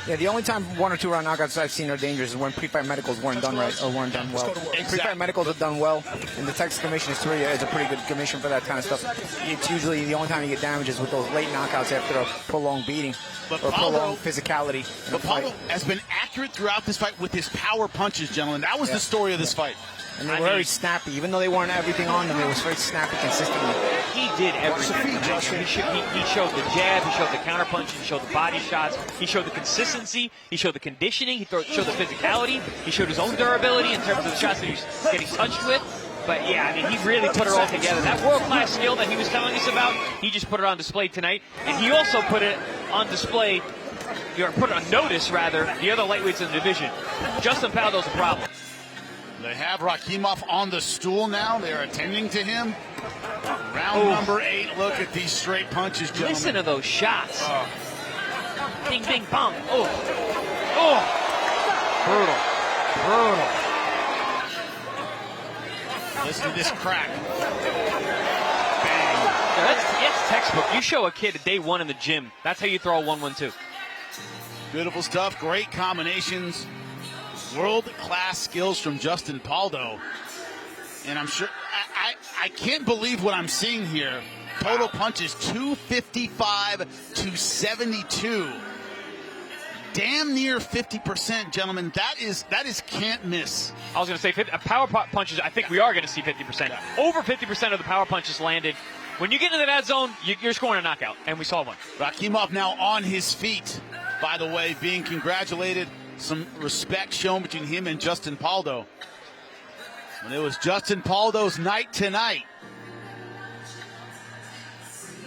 Yeah, the only time 1 or 2 round knockouts I've seen are dangerous is when pre-fight medicals weren't done right or weren't done well. Pre-fight medicals are done well, and the Texas Commission is a pretty good commission for that kind of stuff. It's usually the only time you get damages with those late knockouts after a prolonged beating or prolonged physicality in a fight. Paldo has been accurate throughout this fight with his power punches, gentlemen. That was the story of this fight. And they were very snappy. Even though they weren't everything on them, it was very snappy consistently. He did everything. He showed the jab, he showed the counter punch, he showed the body shots, he showed the consistency, he showed the conditioning, he showed the physicality, he showed his own durability in terms of the shots that he's getting touched with. But yeah, I mean, he really put it all together. That world-class skill that he was telling us about, he just put it on display tonight. And he also put it on display, or put it on notice, rather, the other lightweights in the division. Justin Paldo's a problem. They have Rakhimov on the stool now. They're attending to him. Round number 8. Look at these straight punches, gentlemen. Listen to those shots. Ding, ding, bong. Brutal. Listen to this crack. Bang. That's textbook. You show a kid at day 1 in the gym. That's how you throw a 1-1-2. Beautiful stuff. Great combinations. World-class skills from Justin Paldo. And I'm sure, I can't believe what I'm seeing here. Total punches, 255 to 72. Damn near 50%, gentlemen. That is can't miss. I was going to say, power punches, I think we are going to see 50%. Yeah. Over 50% of the power punches landed. When you get into that zone, you're scoring a knockout, and we saw one. Rakhimov now on his feet, by the way, being congratulated. Some respect shown between him and Justin Paldo. When it was Justin Paldo's night tonight,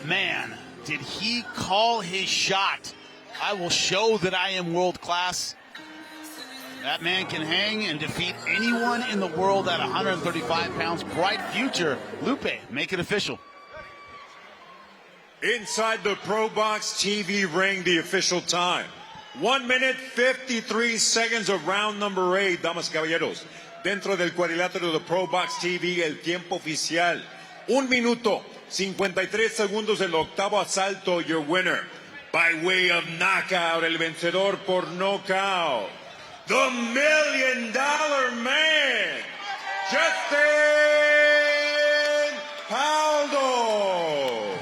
man, did he call his shot. I will show that I am world class. That man can hang and defeat anyone in the world at 135 pounds. Bright future. Lupe, make it official. Inside the ProBox TV ring, the official time. 1 minute, 53 seconds of round number 8, damas y caballeros. Dentro del cuadrilátero de ProBox TV, el tiempo oficial. 1 minuto, 53 segundos del octavo asalto, your winner. By way of knockout, el vencedor por knockout. The $1 Million Man, Justin Paldo.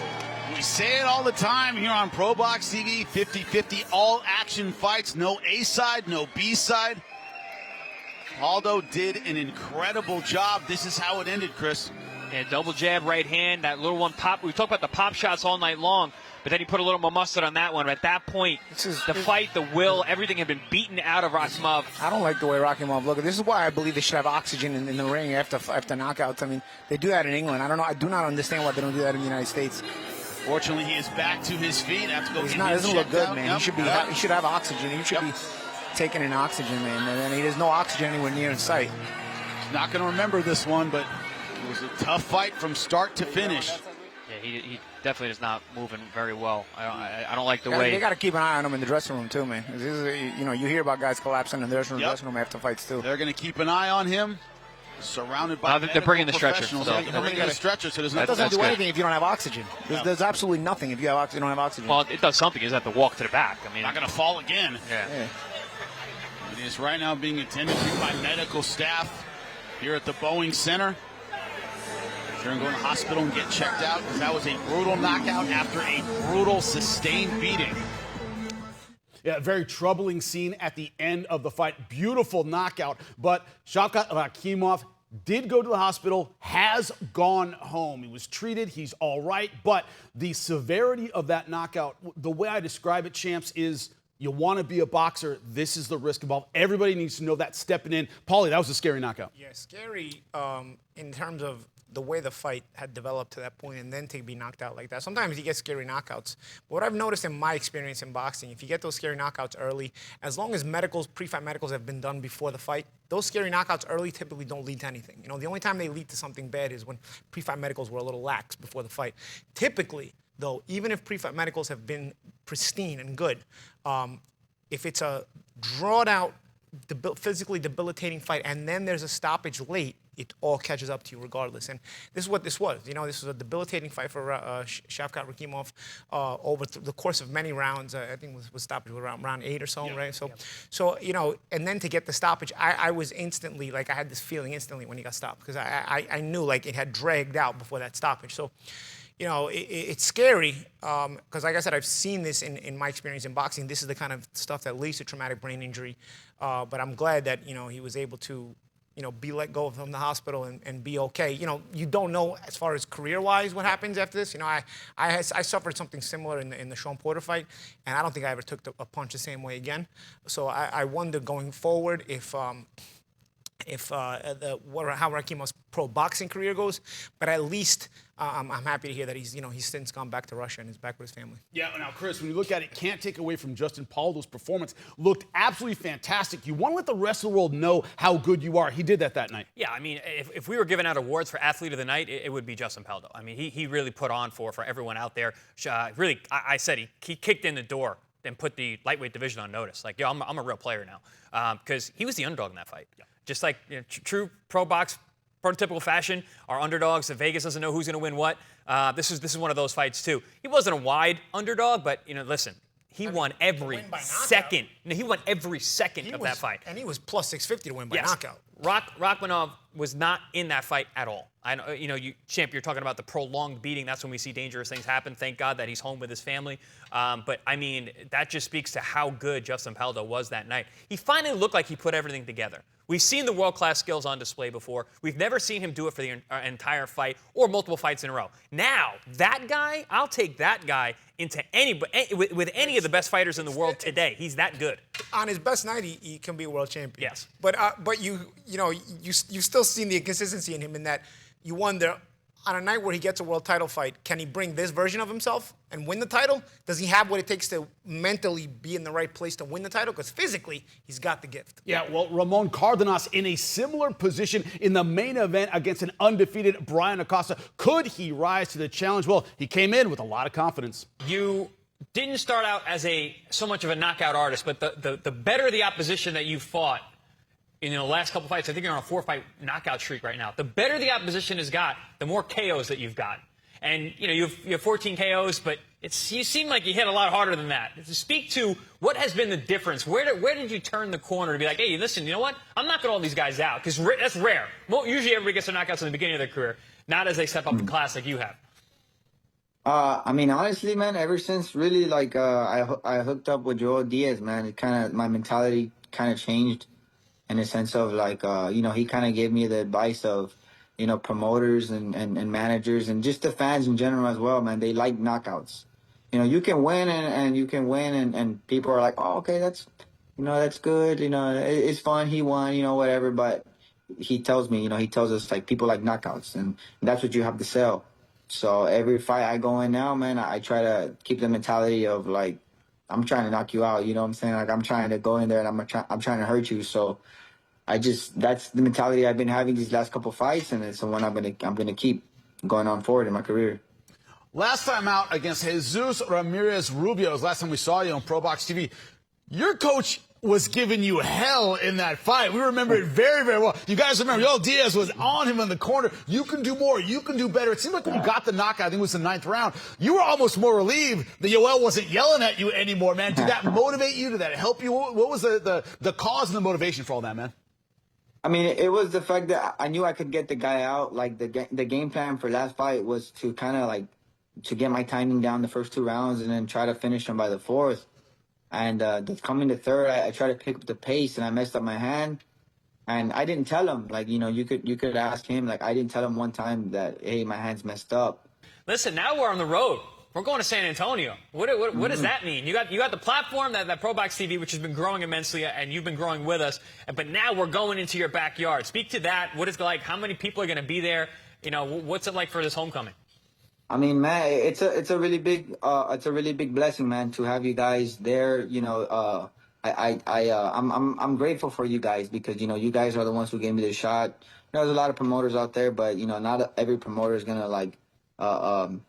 We say it all the time here on ProBox TV, 50-50 all-action fights, no A-side, no B-side. Paldo did an incredible job. This is how it ended, Chris. Yeah, double jab, right hand, that little one pop. We talked about the pop shots all night long. But then he put a little more mustard on that one. At that point, the fight, the will, everything had been beaten out of Rakimov. I don't like the way Rakimov looked. This is why I believe they should have oxygen in the ring after knockouts. I mean, they do that in England. I don't know. I do not understand why they don't do that in the United States. Fortunately, he is back to his feet after going. He doesn't look good, man. He should be. He should have oxygen. He should be taking in oxygen, man. And there's no oxygen anywhere near in sight. Not going to remember this one, but it was a tough fight from start to finish. Yeah, he definitely is not moving very well. I don't like the way. They got to keep an eye on him in the dressing room too, man. You hear about guys collapsing in the dressing room after fights too. They're going to keep an eye on him. Surrounded by they're bringing the stretcher. So they're bringing the stretcher, so there's that doesn't do anything if you don't have oxygen. There's absolutely nothing if you don't have oxygen. Well, it does something. You just have to walk to the back. I mean, not going to fall again. Yeah. It is right now being attended to by medical staff here at the Boeing Center. They're going to go to the hospital and get checked out because that was a brutal knockout after a brutal sustained beating. Yeah, very troubling scene at the end of the fight. Beautiful knockout, but Shavkat Rakimov did go to the hospital, has gone home. He was treated, he's all right, but the severity of that knockout, the way I describe it, champs, is you want to be a boxer, this is the risk involved. Everybody needs to know that stepping in. Paulie, that was a scary knockout. Yeah, scary in terms of the way the fight had developed to that point and then to be knocked out like that. Sometimes you get scary knockouts. But what I've noticed in my experience in boxing, if you get those scary knockouts early, as long as pre-fight medicals have been done before the fight, those scary knockouts early typically don't lead to anything. You know, the only time they lead to something bad is when pre-fight medicals were a little lax before the fight. Typically, though, even if pre-fight medicals have been pristine and good, if it's a drawn-out, physically debilitating fight and then there's a stoppage late, it all catches up to you regardless. And this is what this was. You know, this was a debilitating fight for Shavkat Rakimov over the course of many rounds. I think was stoppage around round 8 or so, right? So you know, and then to get the stoppage, I was instantly, like, I had this feeling instantly when he got stopped because I knew, like, it had dragged out before that stoppage. So, you know, it's scary because, like I said, I've seen this in my experience in boxing. This is the kind of stuff that leads to traumatic brain injury. But I'm glad that, you know, he was able to, you know, be let go from the hospital and be okay. You know, you don't know as far as career-wise what happens after this. You know, I suffered something similar in the Sean Porter fight, and I don't think I ever took a punch the same way again. So I wonder going forward how Rakimov's pro boxing career goes, but at least I'm happy to hear that he's since gone back to Russia and is back with his family. Yeah, now Chris, when you look at it, can't take away from Justin Paldo's performance. Looked absolutely fantastic. You want to let the rest of the world know how good you are. He did that night. Yeah, I mean, if we were giving out awards for Athlete of the Night, it would be Justin Paldo. I mean, he really put on for everyone out there. Really, I said he kicked in the door and put the lightweight division on notice. Like, yo, I'm a real player now, because he was the underdog in that fight. Yeah. Just like, you know, true pro box, prototypical fashion, our underdogs. If Vegas doesn't know who's going to win what, this is one of those fights too. He wasn't a wide underdog, but, you know, listen, he won every second. No, he won every second of that fight. And he was plus 650 to win by knockout. Rachmanov was not in that fight at all. I know, you know, Champ, you're talking about the prolonged beating. That's when we see dangerous things happen. Thank God that he's home with his family. But, I mean, that just speaks to how good Justin Paldo was that night. He finally looked like he put everything together. We've seen the world-class skills on display before. We've never seen him do it for the entire fight or multiple fights in a row. Now, that guy, I'll take that guy into with any of the best fighters in the world today. He's that good. On his best night, he can be a world champion. Yes. But you've still seen the inconsistency in him in that you wonder, on a night where he gets a world title fight, can he bring this version of himself and win the title? Does he have what it takes to mentally be in the right place to win the title? Because physically, he's got the gift. Yeah, well, Ramon Cardenas in a similar position in the main event against an undefeated Brian Acosta. Could he rise to the challenge? Well, he came in with a lot of confidence. You didn't start out as so much of a knockout artist, but the better the opposition that you fought in the last couple fights, I think you're on a 4-fight knockout streak right now. The better the opposition has got, the more KOs that you've got. And, you know, you have 14 KOs, but you seem like you hit a lot harder than that. To speak to what has been the difference, where did you turn the corner to be like, hey, listen, you know what? I'm knocking all these guys out, because that's rare. Usually everybody gets their knockouts in the beginning of their career, not as they step up in class like you have. I mean, honestly, man, ever since really, like, I hooked up with Joel Diaz, man, my mentality kind of changed. In a sense of, like, you know, he kind of gave me the advice of, you know, promoters and managers and just the fans in general as well, man. They like knockouts. you can win and you can win and people are like, oh, okay, that's good. It's fun. He won, whatever. But he tells me, he tells us like people like knockouts, and that's what you have to sell. So every fight I go in now, man, I try to keep the mentality of like, I'm trying to knock you out. You know what I'm saying? Like I'm trying to go in there and I'm trying to hurt you. So that's the mentality I've been having these last couple fights, and it's the one I'm gonna keep going on forward in my career. Last time out against Jesus Ramirez Rubio, last time we saw you on ProBox TV, your coach was giving you hell in that fight. We remember it very, very well. You guys remember, Diaz was on him in the corner. You can do more. You can do better. It seemed like when you got the knockout, I think it was the 9th round, you were almost more relieved that Yoel wasn't yelling at you anymore, man. Did that motivate you? Did that help you? What was the cause and the motivation for all that, man? I mean, it was the fact that I knew I could get the guy out. Like the game plan for last fight was to kind of like to get my timing down the first 2 rounds and then try to finish him by the 4th. And coming to 3rd, I tried to pick up the pace and I messed up my hand. And I didn't tell him. Like, you could ask him. Like, I didn't tell him one time that, hey, my hand's messed up. Listen, now we're on the road. We're going to San Antonio. What does that mean? You got the platform, that ProBox TV, which has been growing immensely, and you've been growing with us. But now we're going into your backyard. Speak to that. What is it like? How many people are going to be there? What's it like for this homecoming? I mean, man, it's a really big blessing, man, to have you guys there. I'm grateful for you guys because you guys are the ones who gave me the shot. There's a lot of promoters out there, but not every promoter is gonna like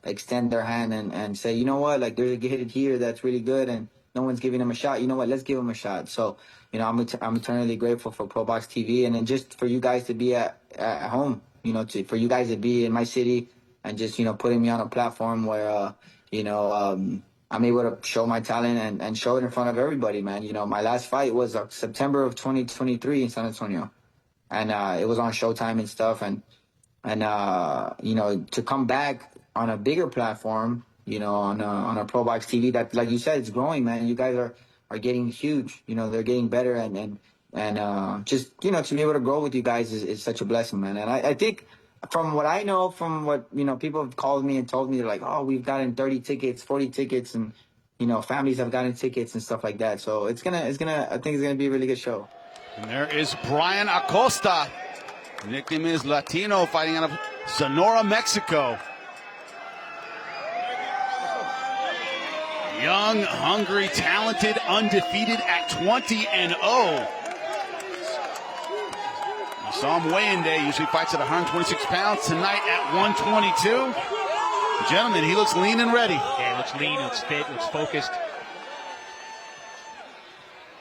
extend their hand and say, you know what, like there's a kid here that's really good and no one's giving him a shot. You know what, let's give him a shot. So I'm eternally grateful for ProBox TV and then just for you guys to be at home. For you guys to be in my city. And just, putting me on a platform where, I'm able to show my talent and show it in front of everybody, man. My last fight was September of 2023 in San Antonio. And it was on Showtime and stuff. And to come back on a bigger platform, on a ProBox TV that, like you said, it's growing, man. You guys are getting huge. They're getting better. And just, to be able to grow with you guys is such a blessing, man. And I think... From what I know, from what, people have called me and told me, they're like, oh, we've gotten 30 tickets, 40 tickets, and, families have gotten tickets and stuff like that. So I think it's gonna be a really good show. And there is Brian Acosta. The nickname is Latino, fighting out of Sonora, Mexico. Young, hungry, talented, undefeated at 20-0. Saw him weigh-in day. Usually fights at 126 pounds. Tonight at 122. Gentlemen, he looks lean and ready. Yeah, he looks lean, looks fit, looks focused.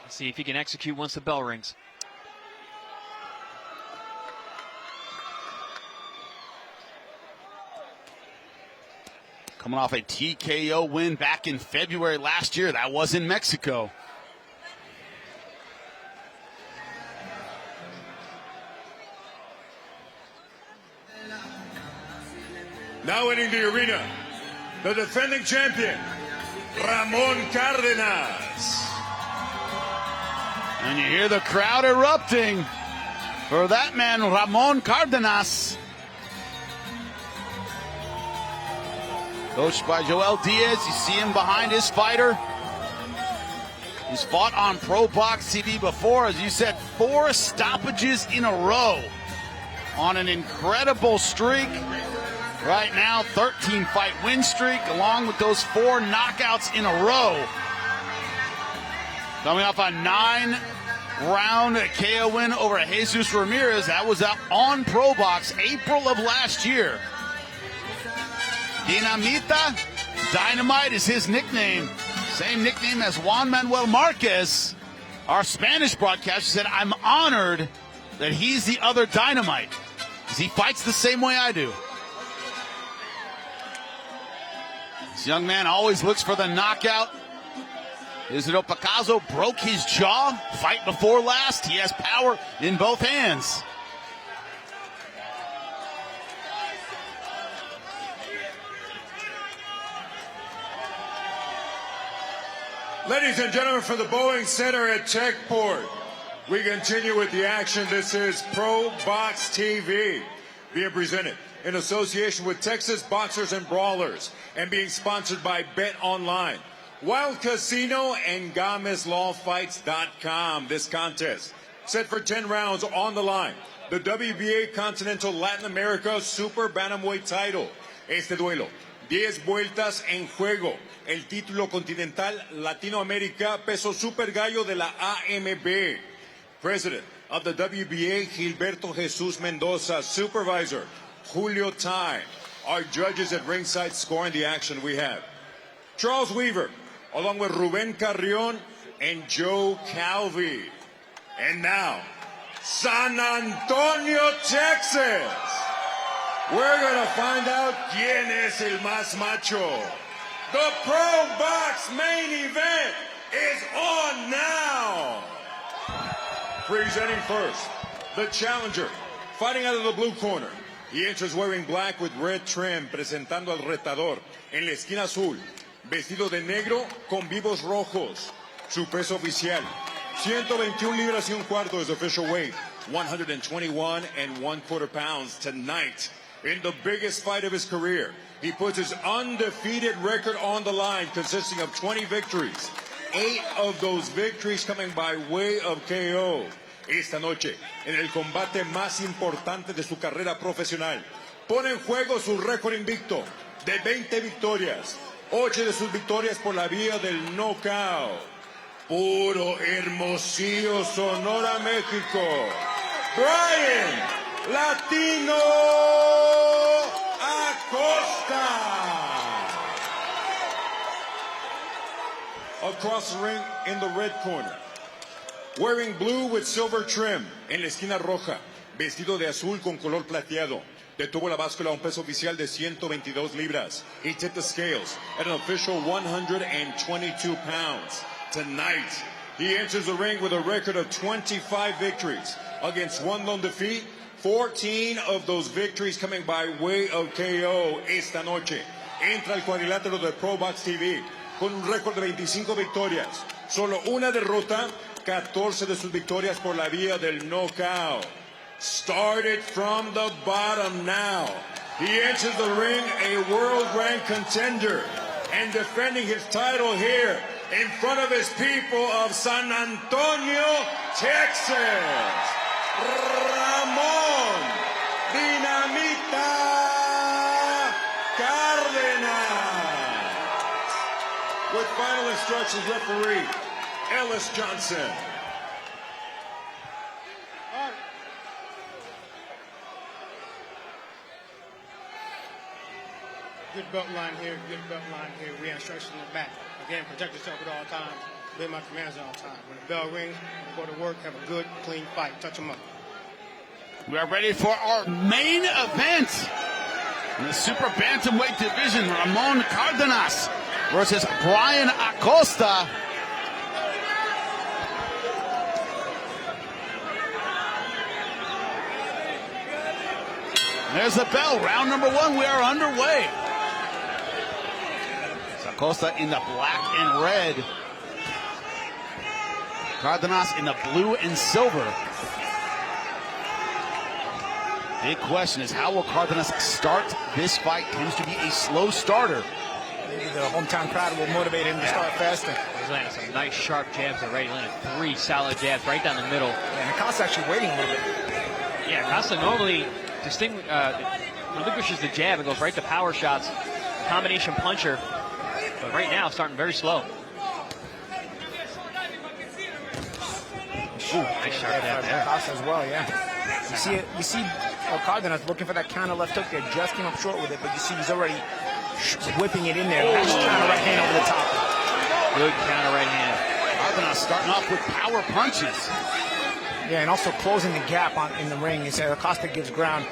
Let's see if he can execute once the bell rings. Coming off a TKO win back in February last year. That was in Mexico. Now entering the arena, the defending champion, Ramon Cardenas. And you hear the crowd erupting for that man, Ramon Cardenas. Coached by Joel Diaz. You see him behind his fighter. He's fought on ProBox TV before. As you said, 4 stoppages in a row on an incredible streak. Right now, 13-fight win streak, along with those 4 knockouts in a row. Coming off a 9-round KO win over Jesus Ramirez. That was out on ProBox April of last year. Dinamita, Dynamite is his nickname. Same nickname as Juan Manuel Marquez. Our Spanish broadcaster said, I'm honored that he's the other Dynamite, because he fights the same way I do. This young man always looks for the knockout. Isidro Picasso broke his jaw fight before last. He has power in both hands. Ladies and gentlemen, from the Boeing Center at Techport, we continue with the action. This is ProBox TV, being presented in association with Texas Boxers and Brawlers and being sponsored by Bet Online, Wild Casino, and GomezLawFights.com. This contest set for 10 rounds on the line. The WBA Continental Latin America Super Bantamweight title. Este duelo, 10 vueltas en juego. El título continental Latinoamérica Peso Super Gallo de la AMB. President of the WBA, Gilberto Jesus Mendoza. Supervisor, Julio Tai. Our judges at ringside scoring the action we have Charles Weaver, along with Ruben Carrion and Joe Calvi. And now, San Antonio, Texas. We're going to find out quién es el más macho. The Pro Box main event is on now. Presenting first, the challenger, fighting out of the blue corner. He enters wearing black with red trim, presentando al retador en la esquina azul, vestido de negro con vivos rojos. Su peso oficial, 121 libras y un cuarto is official weight, 121 1/4 pounds. Tonight, in the biggest fight of his career, he puts his undefeated record on the line, consisting of 20 victories. 8 of those victories coming by way of KO. Esta noche, en el combate más importante de su carrera profesional, pone en juego su récord invicto de 20 victorias, 8 de sus victorias por la vía del knockout. Puro Hermosillo, Sonora, México. Brian Latino Acosta. Across the ring in the red corner, wearing blue with silver trim, en la esquina roja, vestido de azul con color plateado. Detuvo la báscula a un peso oficial de 122 libras. He tipped the scales at an official 122 pounds. Tonight, he enters the ring with a record of 25 victories against 1 lone defeat, 14 of those victories coming by way of KO. Esta noche, entra al cuadrilátero de ProBox TV con un récord de 25 victorias, solo una derrota, 14 de sus victorias por la vía del knockout. Started from the bottom now. He enters the ring a world-ranked contender and defending his title here in front of his people of San Antonio, Texas. Ramón Dinamita Cárdenas. With final instructions, referee Ellis Johnson. Good belt line here, good belt line here. We have instructions in the back. Again, protect yourself at all times. Obey my commands at all times. When the bell rings, go to work, have a good, clean fight. Touch them up. We are ready for our main event in the Super Bantamweight division. Ramon Cardenas versus Brian Acosta. There's the bell. Round number 1. We are underway. Acosta in the black and red. Cardenas in the blue and silver. Big question is, how will Cardenas start this fight? Tends to be a slow starter. Maybe the hometown crowd will motivate him to start faster. He's landing some nice sharp jabs already. Landed 3 solid jabs right down the middle. And Acosta's actually waiting a little bit. Yeah, Acosta normally relinquishes the jab and goes right to power shots. Combination puncher. But right now, starting very slow. Ooh, nice sharp jab there. Acosta as well, yeah. You see Cardenas looking for that counter left hook there. Just came up short with it, but you see he's already whipping it in there. Nice counter right hand over the top. Good counter right hand. Cardenas starting off with power punches. Yeah, and also closing the gap in the ring. As Acosta gives ground,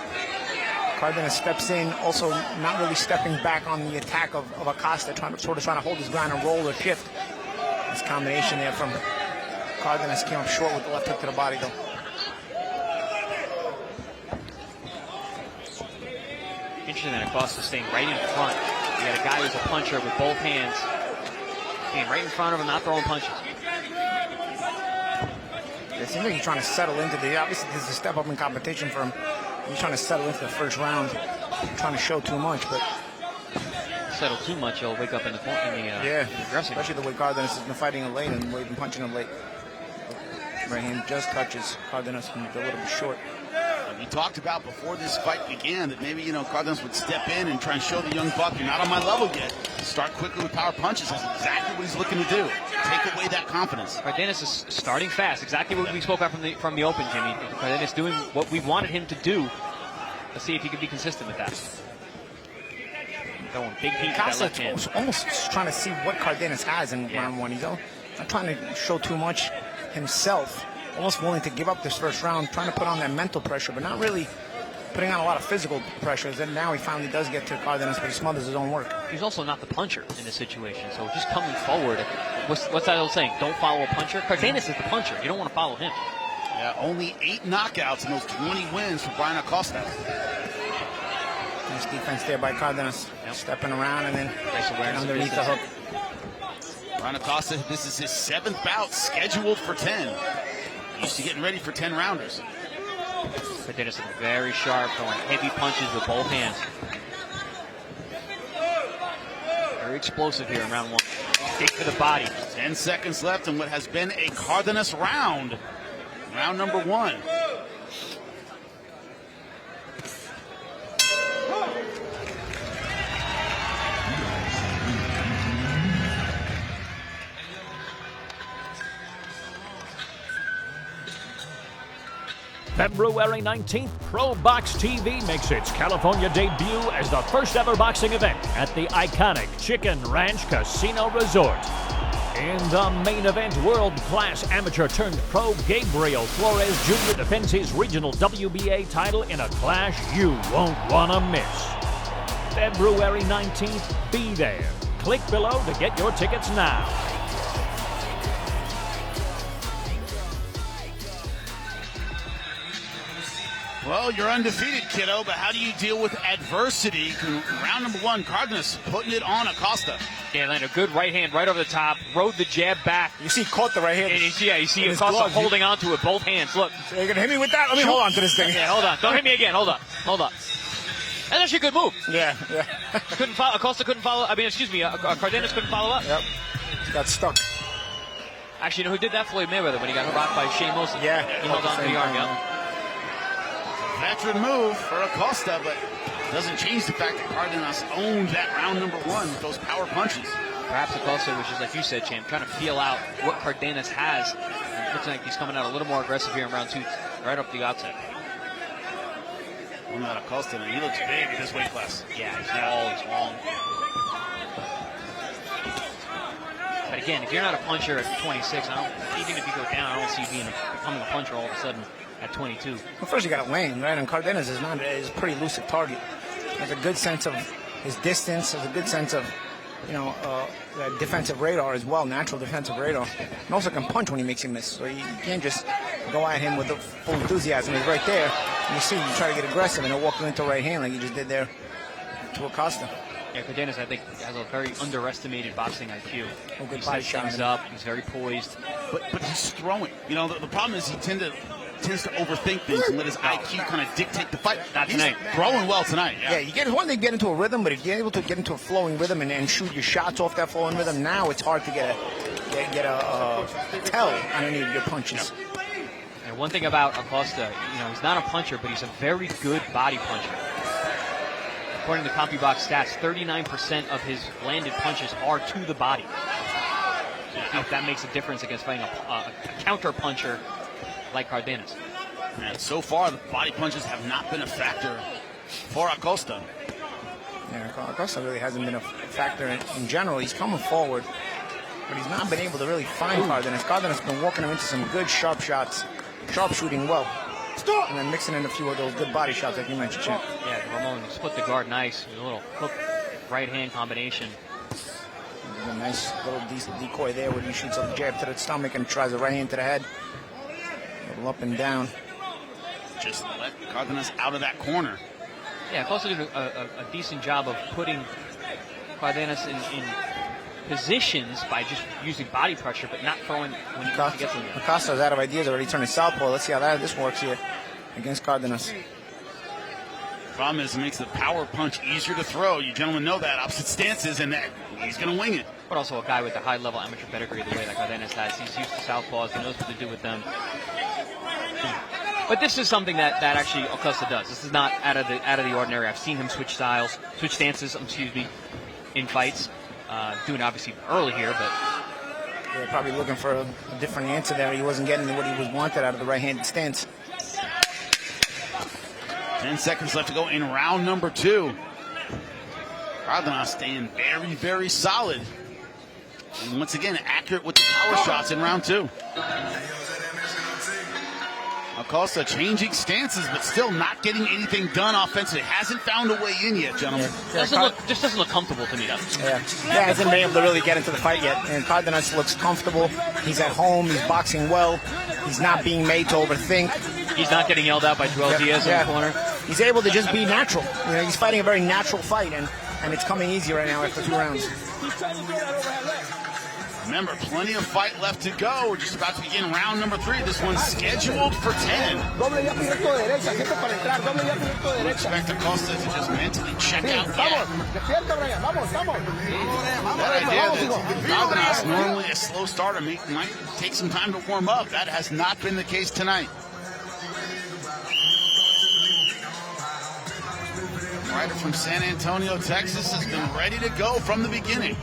Cardenas steps in, also not really stepping back on the attack of Acosta, trying to hold his ground and roll or shift. This combination there from Cardenas came up short with the left hook to the body, though. Interesting that Acosta staying right in front. You got a guy who's a puncher with both hands. Staying right in front of him, not throwing punches. It seems like he's trying to settle into obviously this is a step up in competition for him. He's trying to settle into the first round, trying to show too much, but settle too much, he'll wake up in the dressing. Especially the way Cardenas has been fighting him late and the way he's been punching him late. Right hand just touches Cardenas, can be a little bit short. We talked about before this fight began that maybe, Cardenas would step in and try and show the young buck, you're not on my level yet. Start quickly with power punches. That's exactly what he's looking to do. Take away that confidence. Cardenas is starting fast. Exactly what we spoke about from the open, Jimmy. Cardenas doing what we wanted him to do. Let's see if he can be consistent with that. Throwing big heat with that left hand. Almost trying to see what Cardenas has in round one. He's not trying to show too much himself. Almost willing to give up this first round, trying to put on that mental pressure, but not really putting on a lot of physical pressures. And now he finally does get to Cardenas, but he smothers his own work. He's also not the puncher in this situation, so just coming forward. What's that old saying? Don't follow a puncher. Cardenas is the puncher. You don't want to follow him. Yeah, only 8 knockouts in those 20 wins for Brian Acosta. Nice defense there by Cardenas. Yep. Stepping around and then nice awareness underneath the hook. Brian Acosta, this is his 7th bout scheduled for 10. Used to getting ready for 10 rounders. Cardenas is very sharp, throwing heavy punches with both hands. Very explosive here in round one. Kick for the body. 10 seconds left in what has been a Cardenas round. Round number 1. February 19th, ProBox TV makes its California debut as the first ever boxing event at the iconic Chicken Ranch Casino Resort. In the main event, world-class amateur-turned-pro Gabriel Flores Jr. defends his regional WBA title in a clash you won't want to miss. February 19th, be there. Click below to get your tickets now. Well, you're undefeated, kiddo, but how do you deal with adversity? Round number 1, Cardenas putting it on Acosta. Yeah, landed a good right hand right over the top, rode the jab back. You see, he caught the right hand. And you see Acosta holding on to it, both hands. Look. So you're going to hit me with that? Let me hold on to this thing. Yeah, hold on. Don't hit me again. Hold on. That's actually a good move. Yeah. Acosta couldn't follow. Cardenas couldn't follow up. Yep. Got stuck. Actually, you know who did that? Floyd Mayweather when he got rocked by Shane Mosley. Yeah. He held on to the arm, yeah. Veteran move for Acosta, but doesn't change the fact that Cardenas owned that round number 1 with those power punches. Perhaps Acosta, which is like you said, Champ, trying to feel out what Cardenas has. It looks like he's coming out a little more aggressive here in round 2, right off the outset. One about Acosta, and he looks big in this weight class. Yeah, he's tall, he's long. But again, if you're not a puncher at 26, even if you go down, I don't see you becoming a puncher all of a sudden at 22. Well, first you got to lane, right? And Cardenas is a pretty elusive target. Has a good sense of his distance, has a good sense of, that defensive radar as well, natural defensive radar. And also can punch when he makes you miss. So you can't just go at him with the full enthusiasm. He's right there. And you see, you try to get aggressive and he'll walk you into right hand like you just did there to Acosta. Yeah, Cardenas, I think, has a very underestimated boxing IQ. He sets things up. He's very poised. But he's throwing. The problem is he tends to overthink things and let his IQ kind of dictate the fight. Not tonight. He's throwing well tonight. Yeah, you get one thing, get into a rhythm, but if you're able to get into a flowing rhythm and shoot your shots off that flowing rhythm, now it's hard to get a tell on any of your punches. And one thing about Acosta, he's not a puncher, but he's a very good body puncher. According to CompuBox stats, 39% of his landed punches are to the body. So I think that makes a difference against fighting a counter puncher like Cardenas. And so far, the body punches have not been a factor for Acosta. Yeah, Acosta really hasn't been a factor in general. He's coming forward, but he's not been able to really find Cardenas. Cardenas has been walking him into some good sharp shots, sharp shooting well. And then mixing in a few of those good body shots like you mentioned, Champ. Yeah, Ramon split the guard nice. A little hook right-hand combination. A nice little decoy there where he shoots a jab to the stomach and tries a right hand to the head. A little up and down. Just let Cardenas out of that corner. Yeah, Acosta did a decent job of putting Cardenas in positions by just using body pressure, but not throwing when he gets in there. Acosta's out of ideas already, turning southpaw. Let's see how this works here against Cardenas. Problem is, it makes the power punch easier to throw. You gentlemen know that. Opposite stances, and that he's going to wing it. But also a guy with a high-level amateur pedigree, the way that Cardenas has. He's used to southpaws. He knows what to do with them. But this is something that actually Acosta does. This is not out of the ordinary. I've seen him switch stances, in fights. Doing it obviously early here, but yeah, probably looking for a different answer there. He wasn't getting what he was wanted out of the right-handed stance. 10 seconds left to go in round number 2. Cardenas staying very, very solid. And once again, accurate with the power shots in round 2. Acosta changing stances, but still not getting anything done offensively. Hasn't found a way in yet, gentlemen. Yeah. Doesn't look comfortable to me, though. Yeah, hasn't been able to really get into the fight yet. And Cardenas looks comfortable. He's at home. He's boxing well. He's not being made to overthink. He's not getting yelled at by Joel Diaz in the corner. He's able to just be natural. You know, he's fighting a very natural fight, and it's coming easy right now after 2 rounds. Remember, plenty of fight left to go. We're just about to begin round number 3. This one's scheduled for 10. We'll expect Acosta to just mentally check out that idea that Cardenas, normally a slow starter, might take some time to warm up. That has not been the case tonight. Rider from San Antonio, Texas, has been ready to go from the beginning.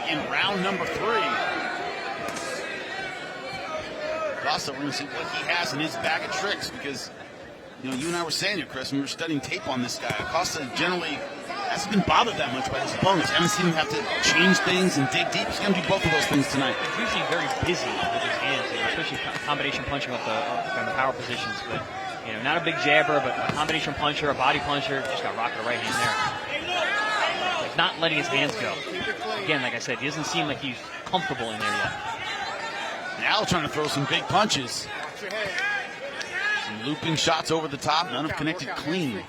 In round number 3. Also, we're going to see what he has in his bag of tricks, because, you know, you and I were saying it, Chris, when we were studying tape on this guy. Acosta generally hasn't been bothered that much by his opponents. Haven't seen him have to change things and dig deep. He's going to do both of those things tonight. He's usually very busy with his hands, especially combination punching with the power positions. But, you know, not a big jabber, but a combination puncher, a body puncher. Just got rocked with the right hand there. Like, not letting his hands go. Again, like I said, he doesn't seem like he's comfortable in there yet. Now trying to throw some big punches. Some looping shots over the top. None have connected clean.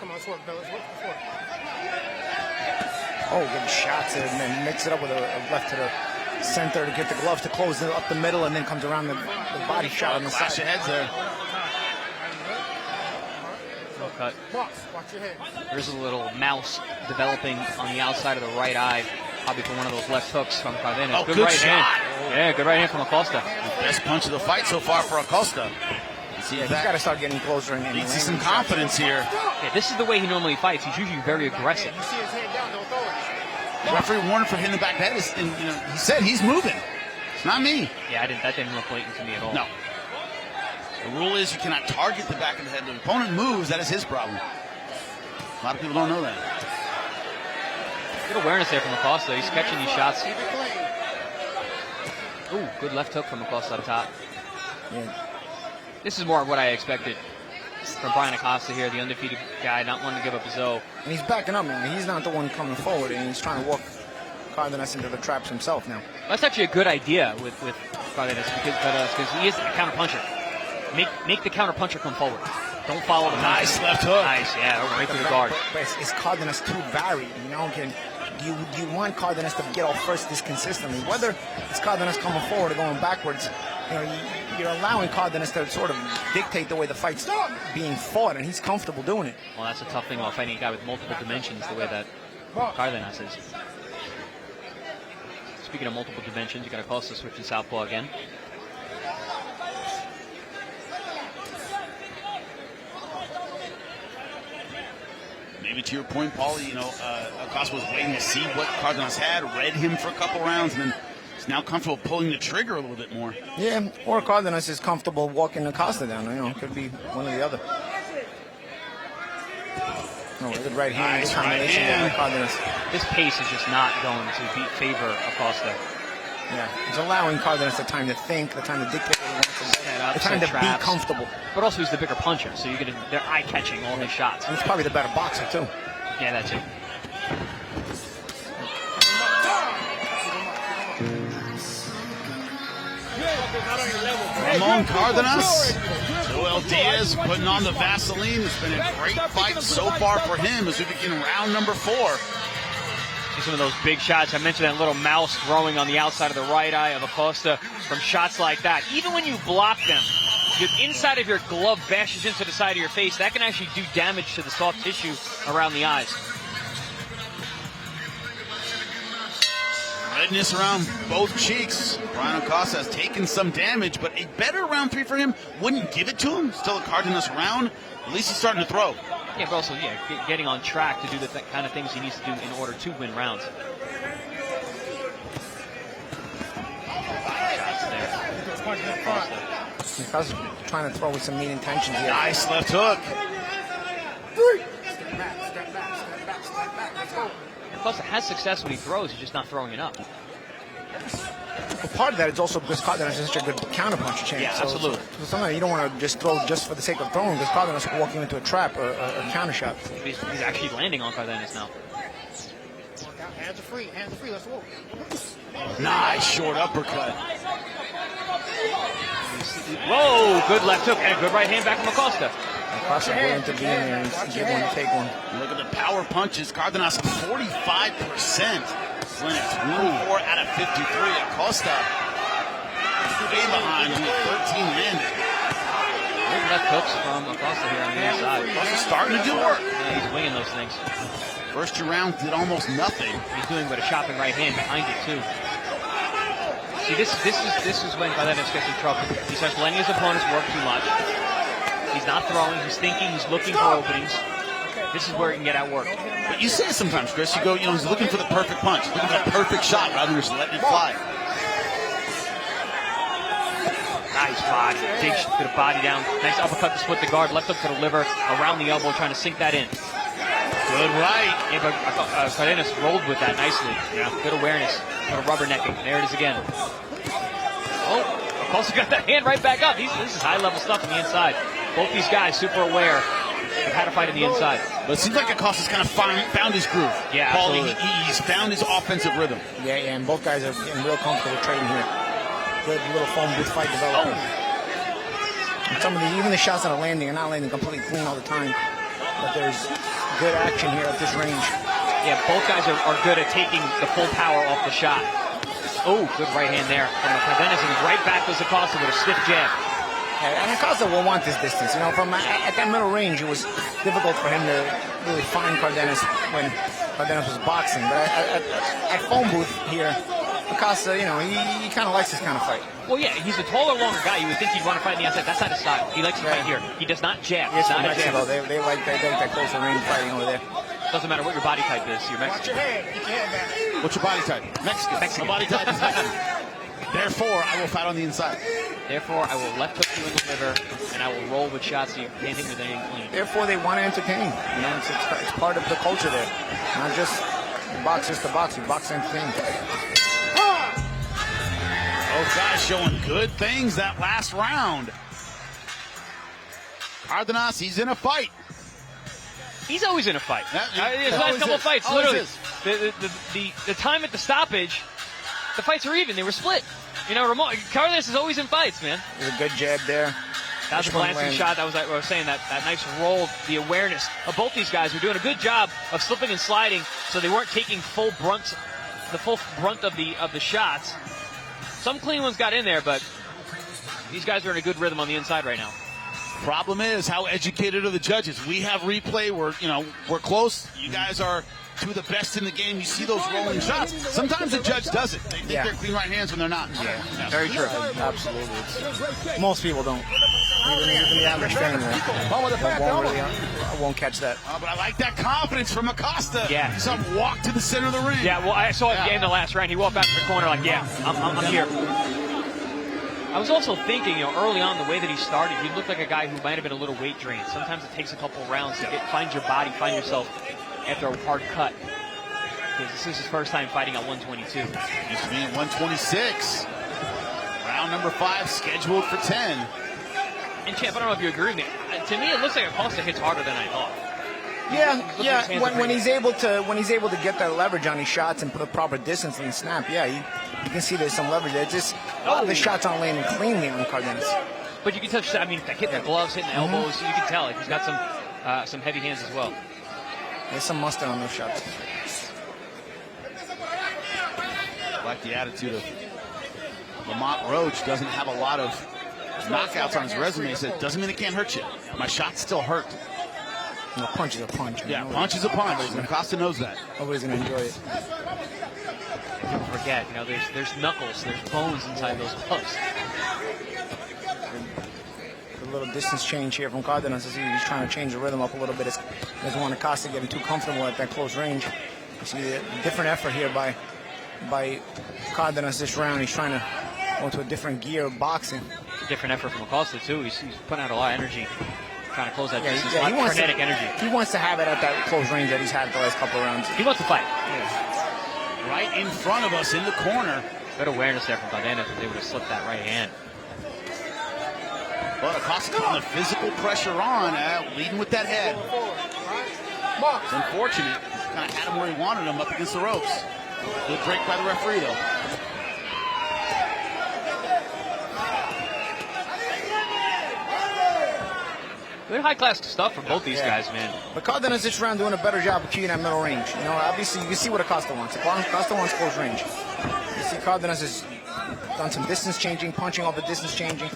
Oh, good shots, and then mix it up with a left to the center to get the glove to close it up the middle, and then comes around the body shot on the Flash side. of heads there. No cut. There's a little mouse developing on the outside of the right eye. Probably for one of those left hooks from Cardenas. Oh, good right shot. hand. Yeah, good right hand from Acosta. The best punch of the fight so far for Acosta. He's got to start getting closer and see some confidence here. Yeah, this is the way he normally fights. He's usually very aggressive. The referee warned for hitting the back of the head. And, you know, he said he's moving. It's not me. Yeah, that didn't look blatant to me at all. No. The rule is you cannot target the back of the head. The opponent moves, that is his problem. A lot of people don't know that. Good awareness there from Acosta. He's catching these shots. Ooh, good left hook from Acosta up top. Yeah. This is more of what I expected from Brian Acosta here, the undefeated guy, not wanting to give up his O. And he's backing up, man. He's not the one coming forward, and he's trying to walk Cardenas into the traps himself now. That's actually a good idea with Cardenas because he is a counter puncher. Make the counter puncher come forward. Don't follow the nice left hook. Nice, yeah, right through the guard. But is Cardenas too varied? You know, you want Cardenas to get off first this consistently. Whether it's Cardenas coming forward or going backwards, you know, you're allowing Cardenas to sort of dictate the way the fight's being fought, and he's comfortable doing it. Well, that's a tough thing about fighting a guy with multiple dimensions the way that Cardenas is. Speaking of multiple dimensions, you got Acosta switch to southpaw again. Maybe to your point, Paulie, you know, Acosta was waiting to see what Cardenas had, read him for a couple rounds, and then is now comfortable pulling the trigger a little bit more. Yeah, or Cardenas is comfortable walking Acosta down. You know, it could be one or the other. Oh, a good right hand. Nice right hand. Cardenas. This pace is just not going to favor Acosta. Yeah, he's allowing Cardenas the time to think, the time to dictate what he wants to do, the time to be comfortable. But also he's the bigger puncher, so they're eye-catching all his shots. And he's probably the better boxer, too. Yeah, that too. Ramon Cardenas, Joel Diaz putting on the Vaseline. It's been a great fight so far for him as we begin round number 4. See some of those big shots. I mentioned that little mouse throwing on the outside of the right eye of Acosta from shots like that. Even when you block them, the inside of your glove bashes into the side of your face, that can actually do damage to the soft tissue around the eyes. Redness around both cheeks. Brian Acosta has taken some damage, but a better round 3 for him wouldn't give it to him. Still a Cardenas round. At least he's starting to throw. Yeah, but also, getting on track to do the kind of things he needs to do in order to win rounds. Shots there. Acosta's trying to throw with some mean intentions here. Nice left hook. Step back, step back, step back, step back. Let's go. Acosta has success when he throws, he's just not throwing enough. Well, part of that is also because Cardenas is such a good counterpuncher champ. Yeah, absolutely. So sometimes you don't want to just throw just for the sake of throwing, because Cardenas will walk you into a trap or a counter shot. He's actually landing on Cardenas now. Hands are free, let's walk. Nice short uppercut. Whoa, good left hook and good right hand back from Acosta. Acosta will intervene and give one, take one. Look at the power punches. Cardenas 45%. Winning 24 out of 53. Acosta way behind with 13 landed. Good left hooks from Acosta here on the inside. Acosta's starting to do work. Yeah, he's winging those things. First 2 rounds did almost nothing. He's doing with a chopping right hand behind it too. See, this is when Cardenas gets in trouble. He starts letting his opponents work too much. He's not throwing. He's thinking. He's looking for openings. This is where he can get outworked. But you say it sometimes, Chris. You go, he's looking for the perfect punch, looking for the perfect shot rather than just letting it fly. Nice body. Big bit of body down. Nice uppercut to split the guard. Left hook to the liver. Around the elbow, trying to sink that in. Good right. Yeah, but Cardenas rolled with that nicely. Yeah. Good awareness. Good rubbernecking. There it is again. Oh, Acosta got that hand right back up. This is high-level stuff on the inside. Both these guys super aware of how to fight in the inside. But it seems like Acosta's kind of found his groove. Yeah, Paulie, he's found his offensive rhythm. Yeah, and both guys are getting real comfortable trading here. Good little phone booth fight developing. And some of even the shots that are landing are not landing completely clean all the time. But there's good action here at this range. Yeah, both guys are good at taking the full power off the shot. Oh, good right hand there from Cardenas, and right back goes Acosta with a stiff jab. And Acosta will want this distance. From at that middle range, it was difficult for him to really find Cardenas when Cardenas was boxing. But at phone booth here, Acosta, he kind of likes this kind of fight. Well, yeah, he's a taller, longer guy. You would think he'd want to fight on the outside. That's not his style. He likes to fight here. He does not jab. Yes, not a Mexico, jab. they like that closer range fighting over there. Doesn't matter what your body type is. You're Watch Mexican. your head, keep your head back. What's your body type? Mexican. My body type is Mexican. Therefore, I will fight on the inside. Therefore, I will left hook you in the liver, and I will roll with shots so you can't hit with anything clean. Therefore, they want to entertain. It's part of the culture there. Not just boxers to box. You box to entertain. Both guys showing good things that last round. Cardenas, he's in a fight. He's always in a fight. His last always couple is. fights, Always literally, the time at the stoppage, the fights were even. They were split. Cardenas is always in fights, man. There's a good jab there. That was a glancing shot. That was like I was saying, that nice roll, the awareness of both these guys were doing a good job of slipping and sliding, so they weren't taking the full brunt of the shots. Some clean ones got in there, but these guys are in a good rhythm on the inside right now. Problem is, how educated are the judges? We have replay. We're close. You guys are two of the best in the game. You see those rolling shots. Sometimes the judge does it. They think they're clean right hands when they're not. Yeah. Very true. Absolutely. Most people don't. Even the average fan won't catch that. But I like that confidence from Acosta. Yeah. He saw him walk to the center of the ring. Yeah, well, I saw it in the last round. He walked back to the corner like, yeah, I'm here. I was also thinking, early on, the way that he started, he looked like a guy who might have been a little weight drained. Sometimes it takes a couple rounds to find your body, find yourself after a hard cut. Because this is his first time fighting at 122. Used to be at 126. Round number 5 scheduled for 10. And Champ, I don't know if you agree with me. To me, it looks like Acosta hits harder than I thought. Yeah. When he's able to get that leverage on his shots and put a proper distance in the snap, you can see there's some leverage there. Just a lot of the shots aren't landing cleanly on Cardenas. But you can touch. Hitting the gloves, hitting the elbows. You can tell he's got some heavy hands as well. There's some mustard on those shots. I like the attitude of Lamont Roach. Doesn't have a lot of knockouts on his resume. He said, doesn't mean it can't hurt you. My shots still hurt. A punch is a punch. Yeah, punch is a punch. Acosta knows that. Nobody's going to enjoy it. People forget, there's knuckles, there's bones inside those gloves. A little distance change here from Cardenas. He's trying to change the rhythm up a little bit. He doesn't want Acosta getting too comfortable at that close range. You see a different effort here by Cardenas this round. He's trying to go into a different gear of boxing. Different effort from Acosta, too. He's putting out a lot of energy, trying to close that distance. Yeah, a lot of frenetic energy. He wants to have it at that close range that he's had the last couple of rounds. He wants to fight. Yeah. Right in front of us in the corner. Good awareness there from Cardenas if they would have slipped that right hand. But Acosta putting the physical pressure on, leading with that head. It's unfortunate. Kind of had him where he wanted him, up against the ropes. Good break by the referee, though. Good high-class stuff from both these guys, man. But Cardenas this round doing a better job of keeping that middle range. Obviously, you can see what Acosta wants. Acosta wants close range. You see Cardenas has done some distance changing, punching off the distance changing,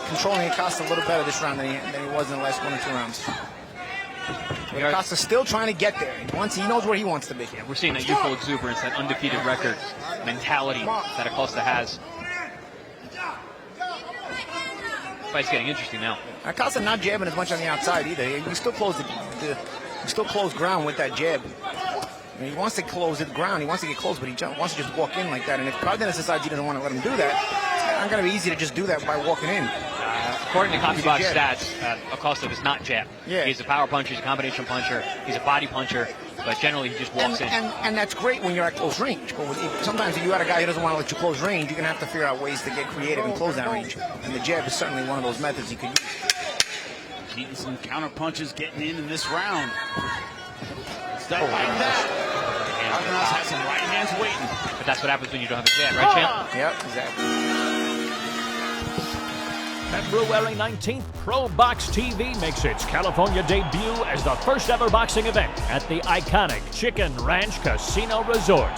controlling Acosta a little better this round than he was in the last 1 or 2 rounds. But Acosta's still trying to get there. He knows where he wants to be. Yeah, we're seeing that youthful exuberance, that undefeated record mentality that Acosta has. Fight's getting interesting now. Acosta not jabbing as much on the outside either. He still close ground with that jab. He wants to close the ground. He wants to get close, but he wants to just walk in like that. And if Cardenas decides he doesn't want to let him do that, it's not going to be easy to just do that by walking in. According to CompuBox stats, Acosta does not jab. Yeah. He's a power puncher. He's a combination puncher. He's a body puncher. But generally, he just walks in. And that's great when you're at close range. But sometimes if you got a guy who doesn't want to let you close range, you're going to have to figure out ways to get creative and close that range. And the jab is certainly one of those methods he could use. Keeping some counter punches getting in this round. Stuff like that. Cardenas has some right hands waiting. But that's what happens when you don't have a jab, right, champ? Yep, exactly. February 19th, ProBox TV makes its California debut as the first ever boxing event at the iconic Chicken Ranch Casino Resort.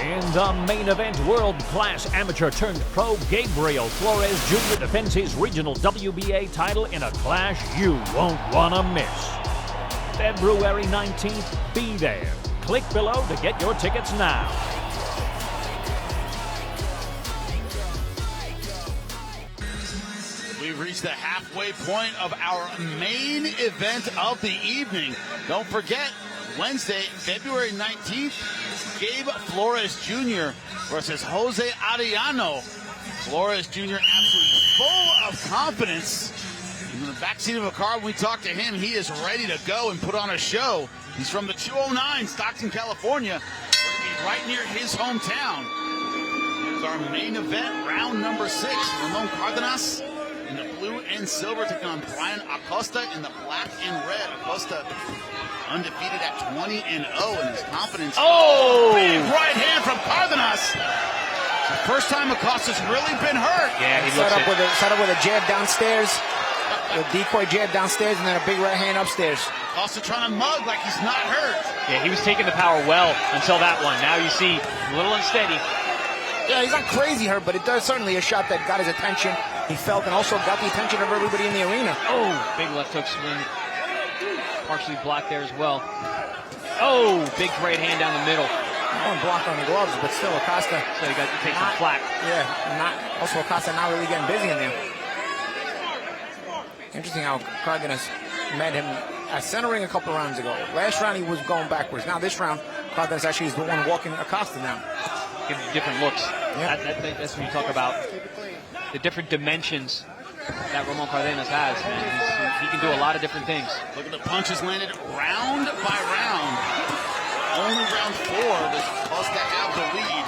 In the main event, world-class amateur-turned-pro Gabriel Flores Jr. defends his regional WBA title in a clash you won't want to miss. February 19th, be there. Click below to get your tickets now. We've reached the halfway point of our main event of the evening. Don't forget, Wednesday, February 19th, Gabe Flores Jr. versus Jose Arellano. Flores Jr. absolutely full of confidence. In the backseat of a car, when we talk to him, he is ready to go and put on a show. He's from the 209, Stockton, California. We're going to be right near his hometown. Here's our main event, round number 6. Ramon Cardenas in the blue and silver, taking on Brian Acosta in the black and red. Acosta undefeated at 20-0 in his confidence. Oh! Big right hand from Cardenas. The first time Acosta's really been hurt. Yeah, he set up with a jab downstairs, a decoy jab downstairs, and then a big right hand upstairs. Acosta trying to mug like he's not hurt. Yeah, he was taking the power well until that one. Now you see a little unsteady. Yeah, he's not crazy hurt, but it does certainly a shot that got his attention. He felt and also got the attention of everybody in the arena. Oh, big left hook swing. Partially blocked there as well. Oh, big right hand down the middle. One block on the gloves, but still Acosta. So he got to take some flack. Yeah, also Acosta not really getting busy in there. Interesting how Cardenas met him at centering a couple rounds ago. Last round he was going backwards. Now this round, Cardenas actually is the one walking Acosta down. Give him different looks. Yeah. That's when you talk about the different dimensions that Ramon Cardenas has, man. He can do a lot of different things. Look at the punches landed round by round. Only round 4 does Acosta have the lead.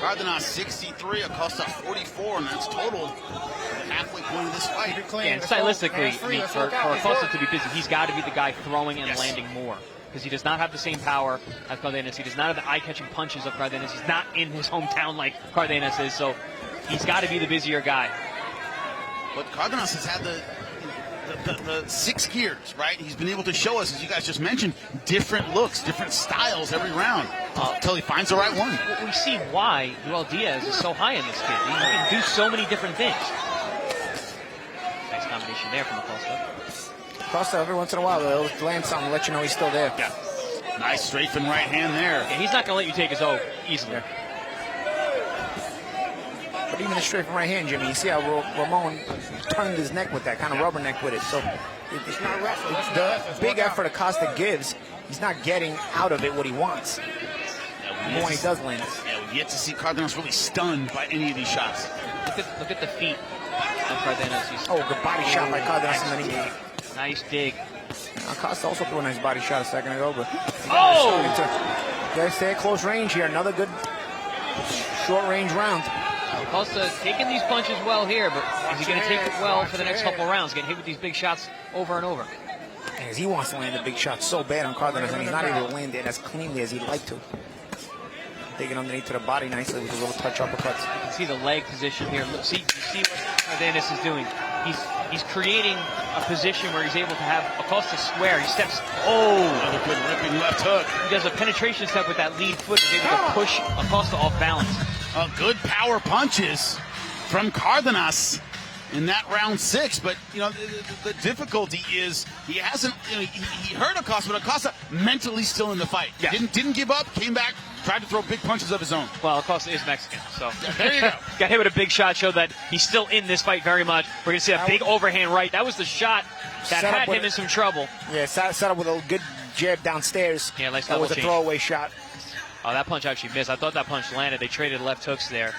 Cardenas 63, Acosta 44, and that's total halfway point of this fight. Yeah, and stylistically, I mean, for Acosta to be busy, he's got to be the guy throwing and landing more. Because he does not have the same power as Cardenas. He does not have the eye-catching punches of Cardenas. He's not in his hometown like Cardenas is, so he's got to be the busier guy. But Cardenas has had the 6 gears, right? He's been able to show us, as you guys just mentioned, different looks, different styles every round until he finds the right one. We see why Joel Diaz is so high in this kid. He can do so many different things. combination there from Acosta. Acosta, every once in a while, he'll land something to let you know he's still there. Yeah. Nice strafing right hand there. Yeah, he's not going to let you take his O easily. Yeah. But even the strafing right hand, Jimmy, you see how Ramon turned his neck with that, kind of rubberneck with it. So it's not rough. It's the big effort Acosta gives, he's not getting out of it what he wants. Even when he does land it. Yeah, we've yet to see Cardenas really stunned by any of these shots. Look at the feet of Cardenas. Oh, good body shot by Cardenas. And then he nice dig. Acosta also threw a nice body shot a second ago, but stay at close range here. Another good short range round. Acosta taking these punches well here, but is he going to take it well for the next couple of rounds? Getting hit with these big shots over and over. As he wants to land a big shot so bad on Cardenas, and he's not able to land it as cleanly as he'd like to. Taking underneath to the body nicely with a little touch uppercuts. You can see the leg position here. Look, see what Cardenas is doing. He's creating a position where he's able to have Acosta square. He steps. Another good ripping left hook. He does a penetration step with that lead foot. He's able to push Acosta off balance. Good power punches from Cardenas in that round 6, but the difficulty is he hasn't. He hurt Acosta, but Acosta mentally still in the fight. Yeah. Didn't give up. Came back. Tried to throw big punches of his own. Well, Acosta is Mexican, so there you go. Got hit with a big shot, showed that he's still in this fight very much. We're going to see a big overhand right. That was the shot that had him in some trouble. Yeah, set up with a good jab downstairs. Yeah, nice that was a change. throwaway shot. Oh, that punch actually missed. I thought that punch landed. They traded left hooks there.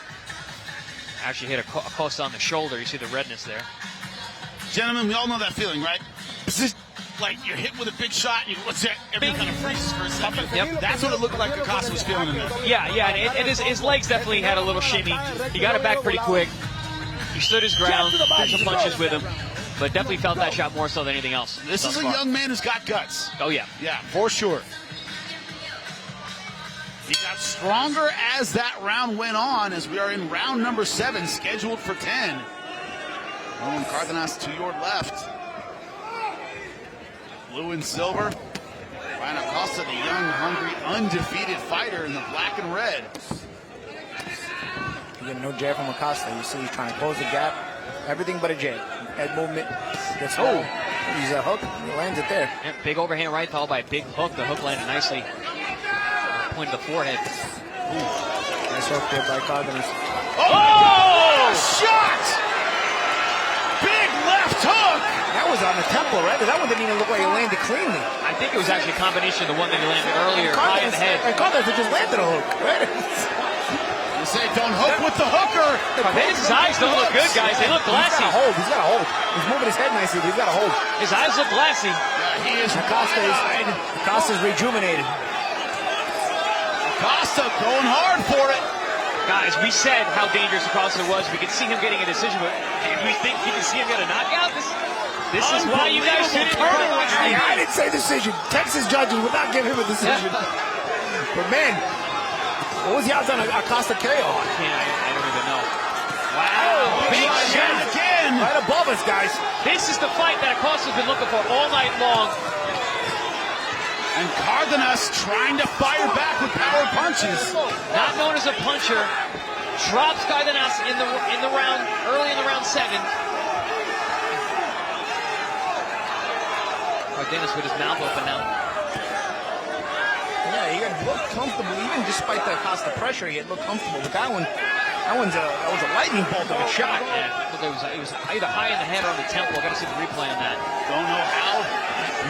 Actually hit Acosta on the shoulder. You see the redness there. Gentlemen, we all know that feeling, right? Like you're hit with a big shot, and everything kind of freezes for a second. Yep. That's what it looked like Acosta was feeling in there. Yeah, and his legs definitely had a little shimmy. He got it back pretty quick. He stood his ground, threw some punches with him, but definitely felt that shot more so than anything else. This is a young man who's got guts. Oh, yeah. Yeah, for sure. He got stronger as that round went on, as we are in round number 7, scheduled for 10. Roman Cardenas to your left. Blue and silver. Ryan Acosta, the young, hungry, undefeated fighter in the black and red. You get no jab from Acosta. You see he's trying to close the gap. Everything but a jab. Head movement. He's a hook. He lands it there. Yeah, big overhand right followed by a big hook. The hook landed nicely. Point to the forehead. Nice hook there by Cardenas. Oh! Shot! Big left hook! That was on the temple, right? That one didn't even look like it landed cleanly. I think it was actually a combination of the one that he landed earlier, high in the head. And Cardenas just landed a hook, right? You say don't hook with the hooker. His eyes don't look good, guys. They look glassy. He's got a hold. He's moving his head nicely, but he's got a hold. His eyes look glassy. Yeah, he is Acosta's rejuvenated. Acosta going hard for it. Guys, we said how dangerous Acosta was. We could see him getting a decision, but we think you can see him get a knockout. This is why you guys didn't I didn't say decision. Texas judges would not give him a decision. But man, what was the odds on Acosta KO? I don't even know. Wow. Big shot again. Right above us, guys. This is the fight that Acosta's been looking for all night long. And Cardenas trying to fire back with power punches. Not known as a puncher. Drops Cardenas in the round, early in the round 7. Cardenas with his mouth open now. Yeah, he looked comfortable, even despite the Acosta pressure. He looked comfortable. But that was a lightning bolt of a shot. Yeah, it was either high in the head or on the temple. Got to see the replay on that. Don't know how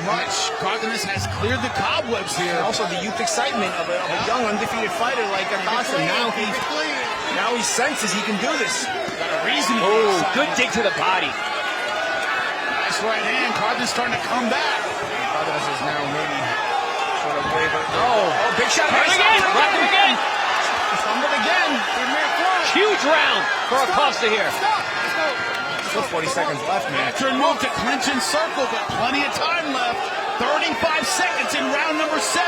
much Cardenas has cleared the cobwebs here. And also the youth excitement of a young undefeated fighter like Acosta. Now he senses he can do this. Got a reason. Oh, good dig to the body. Nice right hand. Cardenas starting to come back. Cardenas is now maybe sort of waver. Oh, big shot. Rock him again. Stumbled again. Huge round for Acosta here. Still 40 seconds left, man. Veteran move to clinch and circle, but plenty of time left. 35 seconds in round number 7.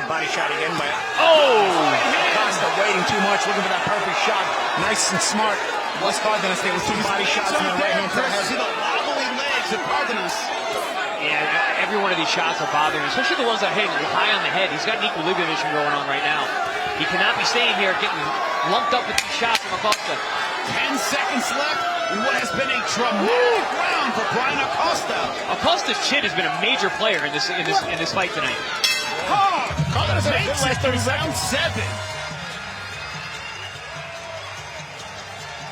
Body shot again by Acosta waiting too much, looking for that perfect shot. Nice and smart. Wes Cardenas there with 2 body shots in the right hand. See the wobbly legs of Cardenas. Yeah, every one of these shots are bothering, especially the ones that hit high on the head. He's got an equilibrium issue going on right now. He cannot be staying here getting lumped up with these shots from Acosta. 10 seconds left in what has been a dramatic round for Brian Acosta. Acosta's chin has been a major player in this fight tonight. Makes it through round 7.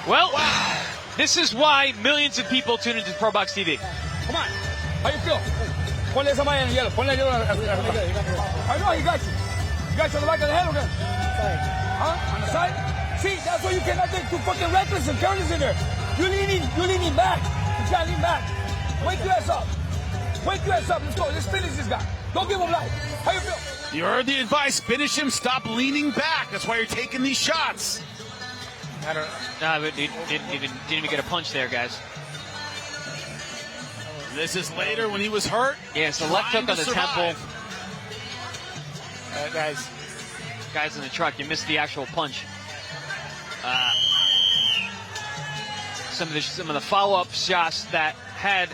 Well, this is why millions of people tune into ProBox TV. Come on. How you feel? Ponle esa malla en el hielo. Ponle el hielo. I know, he got you. You got you on the back of the head, okay? Huh? On the side? See, that's why you cannot get too fucking reckless and careless in there. You're leaning back. You gotta lean back. Wake your ass up. Wake your ass up. Let's go. Let's finish this guy. Don't give him life. How you feel? You heard the advice. Finish him. Stop leaning back. That's why you're taking these shots. No, but didn't even get a punch there, guys. This is later when he was hurt. Yeah, so left hook on the temple. Guys in the truck, you missed the actual punch. Some of the follow-up shots that had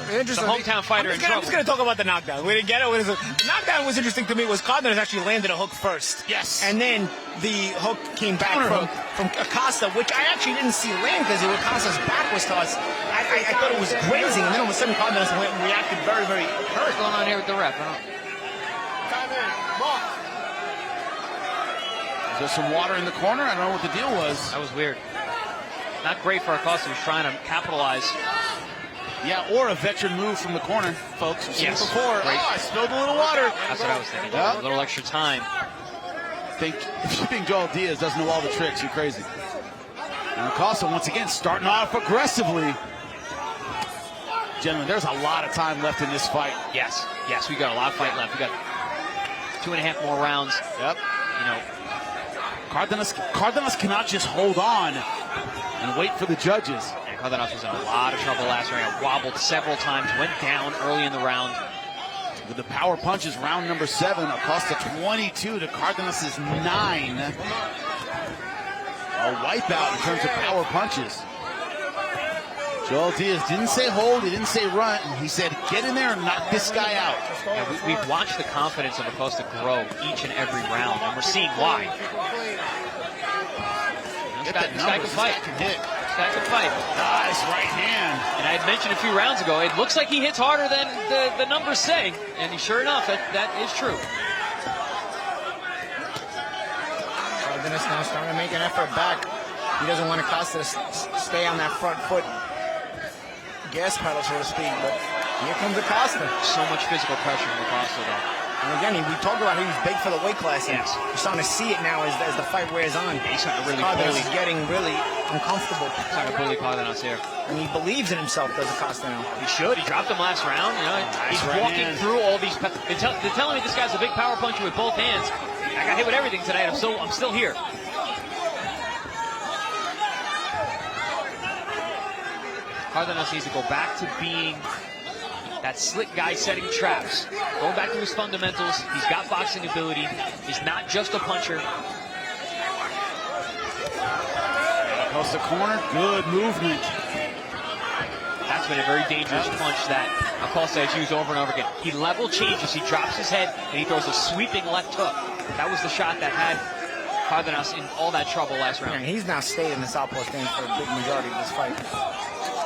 the hometown fighter in trouble. I'm just going to talk about the knockdown. We didn't get it. The knockdown was interesting to me. Was Cardenas actually landed a hook first? Yes. And then the hook came back from Acosta, which I actually didn't see land because Acosta's back was tossed. I thought it was grazing, and then all of a sudden Cardenas reacted very, very hurt. What's going on here with the ref? There's some water in the corner. I don't know what the deal was. That was weird. Not great for Acosta, who's trying to capitalize. Yeah, or a veteran move from the corner, folks. We've seen it before. Great. I spilled a little water. That's what I was thinking. Yep. A little extra time. If you think Joel Diaz doesn't know all the tricks, you're crazy. And Acosta, once again, starting off aggressively. Gentlemen, there's a lot of time left in this fight. Yes, we got a lot of fight left. We got 2.5 more rounds. Yep. You know, Cardenas cannot just hold on and wait for the judges. And Cardenas was in a lot of trouble last round. Wobbled several times, went down early in the round. With the power punches, round number 7, Acosta 22 to Cardenas' 9. A wipeout in terms of power punches. Joel Diaz didn't say hold, he didn't say run, he said get in there and knock this guy out. Yeah, we've watched the confidence of Acosta grow each and every round, and we're seeing why. This guy can fight. This guy can fight. Nice right hand. And I had mentioned a few rounds ago, it looks like he hits harder than the numbers say, and sure enough, that is true. Cardenas now starting to make an effort back. He doesn't want Acosta to stay on that front foot gas pedal, so to speak, but here comes Acosta. So much physical pressure from Acosta, though. And again, we talked about he was big for the weight class. Yes. You're starting to see it now as the fight wears on. He's starting to really Cardenas is getting really uncomfortable. Starting to bully Cardenas here. And he believes in himself, does Acosta now. He should. He dropped him last round. You know, he's walking through all these. They're telling me this guy's a big power puncher with both hands. I got hit with everything tonight. I'm still here. Cardenas needs to go back to being that slick guy setting traps. Going back to his fundamentals. He's got boxing ability. He's not just a puncher. Across the corner, good movement. That's been a very dangerous punch that Acosta has used over and over again. He level changes. He drops his head and he throws a sweeping left hook. That was the shot that had Cardenas in all that trouble last round. And he's now stayed in the southpaw stance for a big majority of this fight.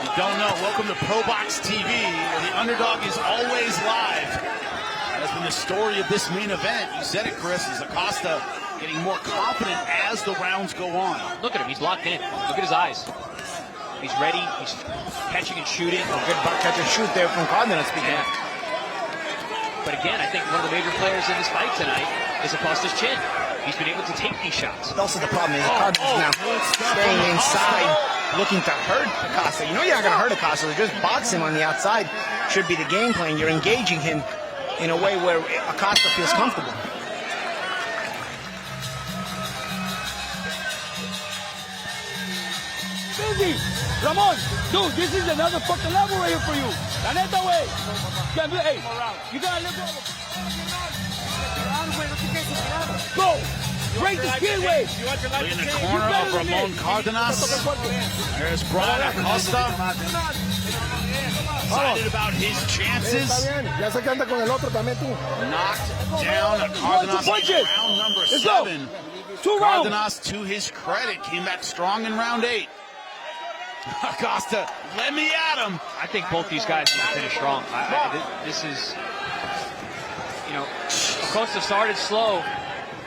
You don't know. Welcome to ProBox TV, where the underdog is always live. That's been the story of this main event. You said it, Chris, is Acosta getting more confident as the rounds go on. Look at him. He's locked in. Look at his eyes. He's ready. He's catching and shooting. A good catch and shoot there from Cardenas, speaking of. But again, I think one of the major players in this fight tonight is Acosta's chin. He's been able to take these shots. Also the problem is Cardenas now staying inside, looking to hurt Acosta. You know you're not going to hurt Acosta. So just box him on the outside should be the game plan. You're engaging him in a way where Acosta feels comfortable. Busy! Ramon, dude, this is another fucking level right here for you. La neta, way. Hey, you gotta let go. Go! Break the skin, way. In the corner of Ramon Cardenas. There's Brian Acosta. Excited about his chances. Knocked down Cardenas in round number 7. 2 rounds. Cardenas, to his credit, came back strong in round 8. Acosta, let me at him. I think both these guys can finish strong. This is, you know, Acosta started slow.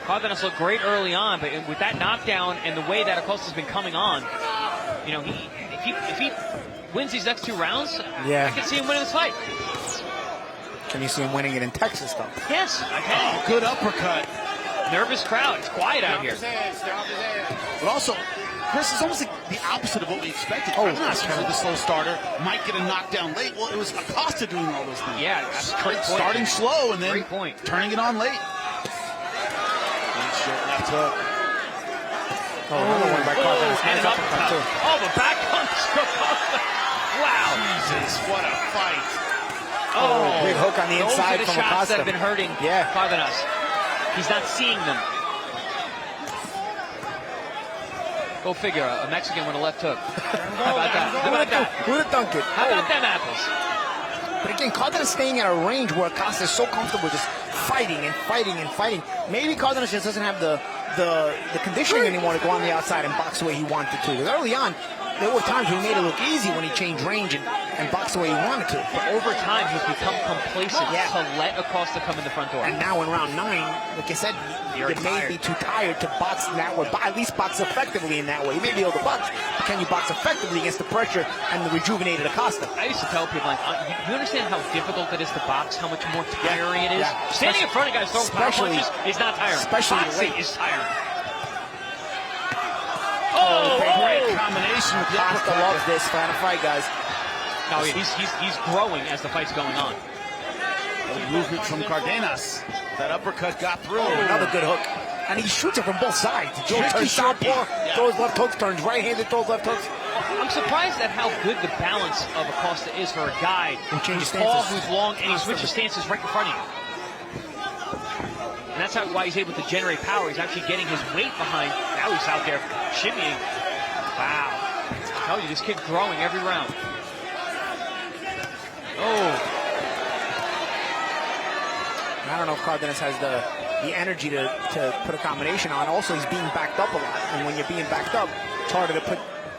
Cardenas looked great early on, but with that knockdown and the way that Acosta's been coming on, you know, if he wins these next 2 rounds, I can see him winning this fight. Can you see him winning it in Texas, though? Yes, I can. Oh, good uppercut. Nervous crowd. It's quiet out here. But also, Chris, it's almost like the opposite of what we expected. Cardenas, usually the slow starter, might get a knockdown late. Well, it was Acosta doing all those things. Yeah, great point. Starting slow and then great point. Turning it on late. Short left hook. Another one by Cardenas. And an uppercut. Oh, but back comes Acosta. Wow. Jesus, what a fight. Oh, big hook on the inside those are the from shots Acosta. that have been hurting Cardenas. He's not seeing them. Go figure, a Mexican with a left hook. How about that? How about that? Who would have dunked it? How about them apples? But again, Cardenas staying at a range where Acosta is so comfortable just fighting and fighting and fighting. Maybe Cardenas just doesn't have the conditioning anymore to go on the outside and box the way he wanted to. Because early on, there were times when he made it look easy when he changed range and boxed the way he wanted to. But over time, he's become complacent to let Acosta come in the front door. And now in round 9, like I said, you may be too tired to box in that way, but at least box effectively in that way. You may be able to box, but can you box effectively against the pressure and the rejuvenated Acosta? I used to tell people, like, you understand how difficult it is to box, how much more tiring it is? Yeah. Standing in front of guys throwing power punches is not tiring. Especially boxing is tiring. Oh, great combination with the Acosta loves this kind of fight, guys. No, he's growing as the fight's going on. Movement from Cardenas. That uppercut got through. Another good hook. And he shoots it from both sides. Joe turns southpaw, throws left hooks, turns right-handed, throws left hooks. I'm surprised at how good the balance of Acosta is for a guy who's tall, who's long, and he switches stances right in front of you. And that's why he's able to generate power. He's actually getting his weight behind. Now he's out there shimmying. Wow. I tell you, this kid growing every round. Oh. I don't know if Cardenas has the energy to put a combination on. Also, he's being backed up a lot. And when you're being backed up, it's harder to put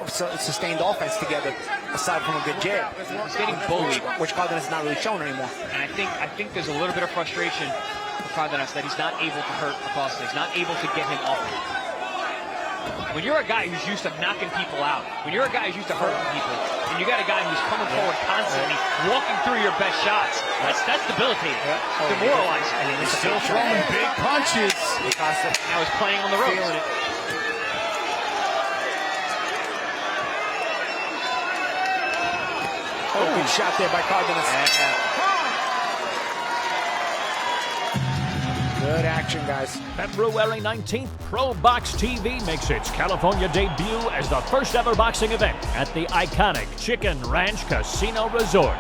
sustained offense together, aside from a good jab. He's getting bullied, which Cardenas is not really shown anymore. And I think there's a little bit of frustration for Cardenas that he's not able to hurt Acosta. He's not able to get him off. When you're a guy who's used to knocking people out, when you're a guy who's used to hurting people, and you got a guy who's coming forward constantly, walking through your best shots, that's debilitating. Demoralizing. And he's still throwing big punches. Now he's playing on the ropes. Oh, good shot there by Cardenas. Good action, guys. February 19th, ProBox TV makes its California debut as the first ever boxing event at the iconic Chicken Ranch Casino Resort.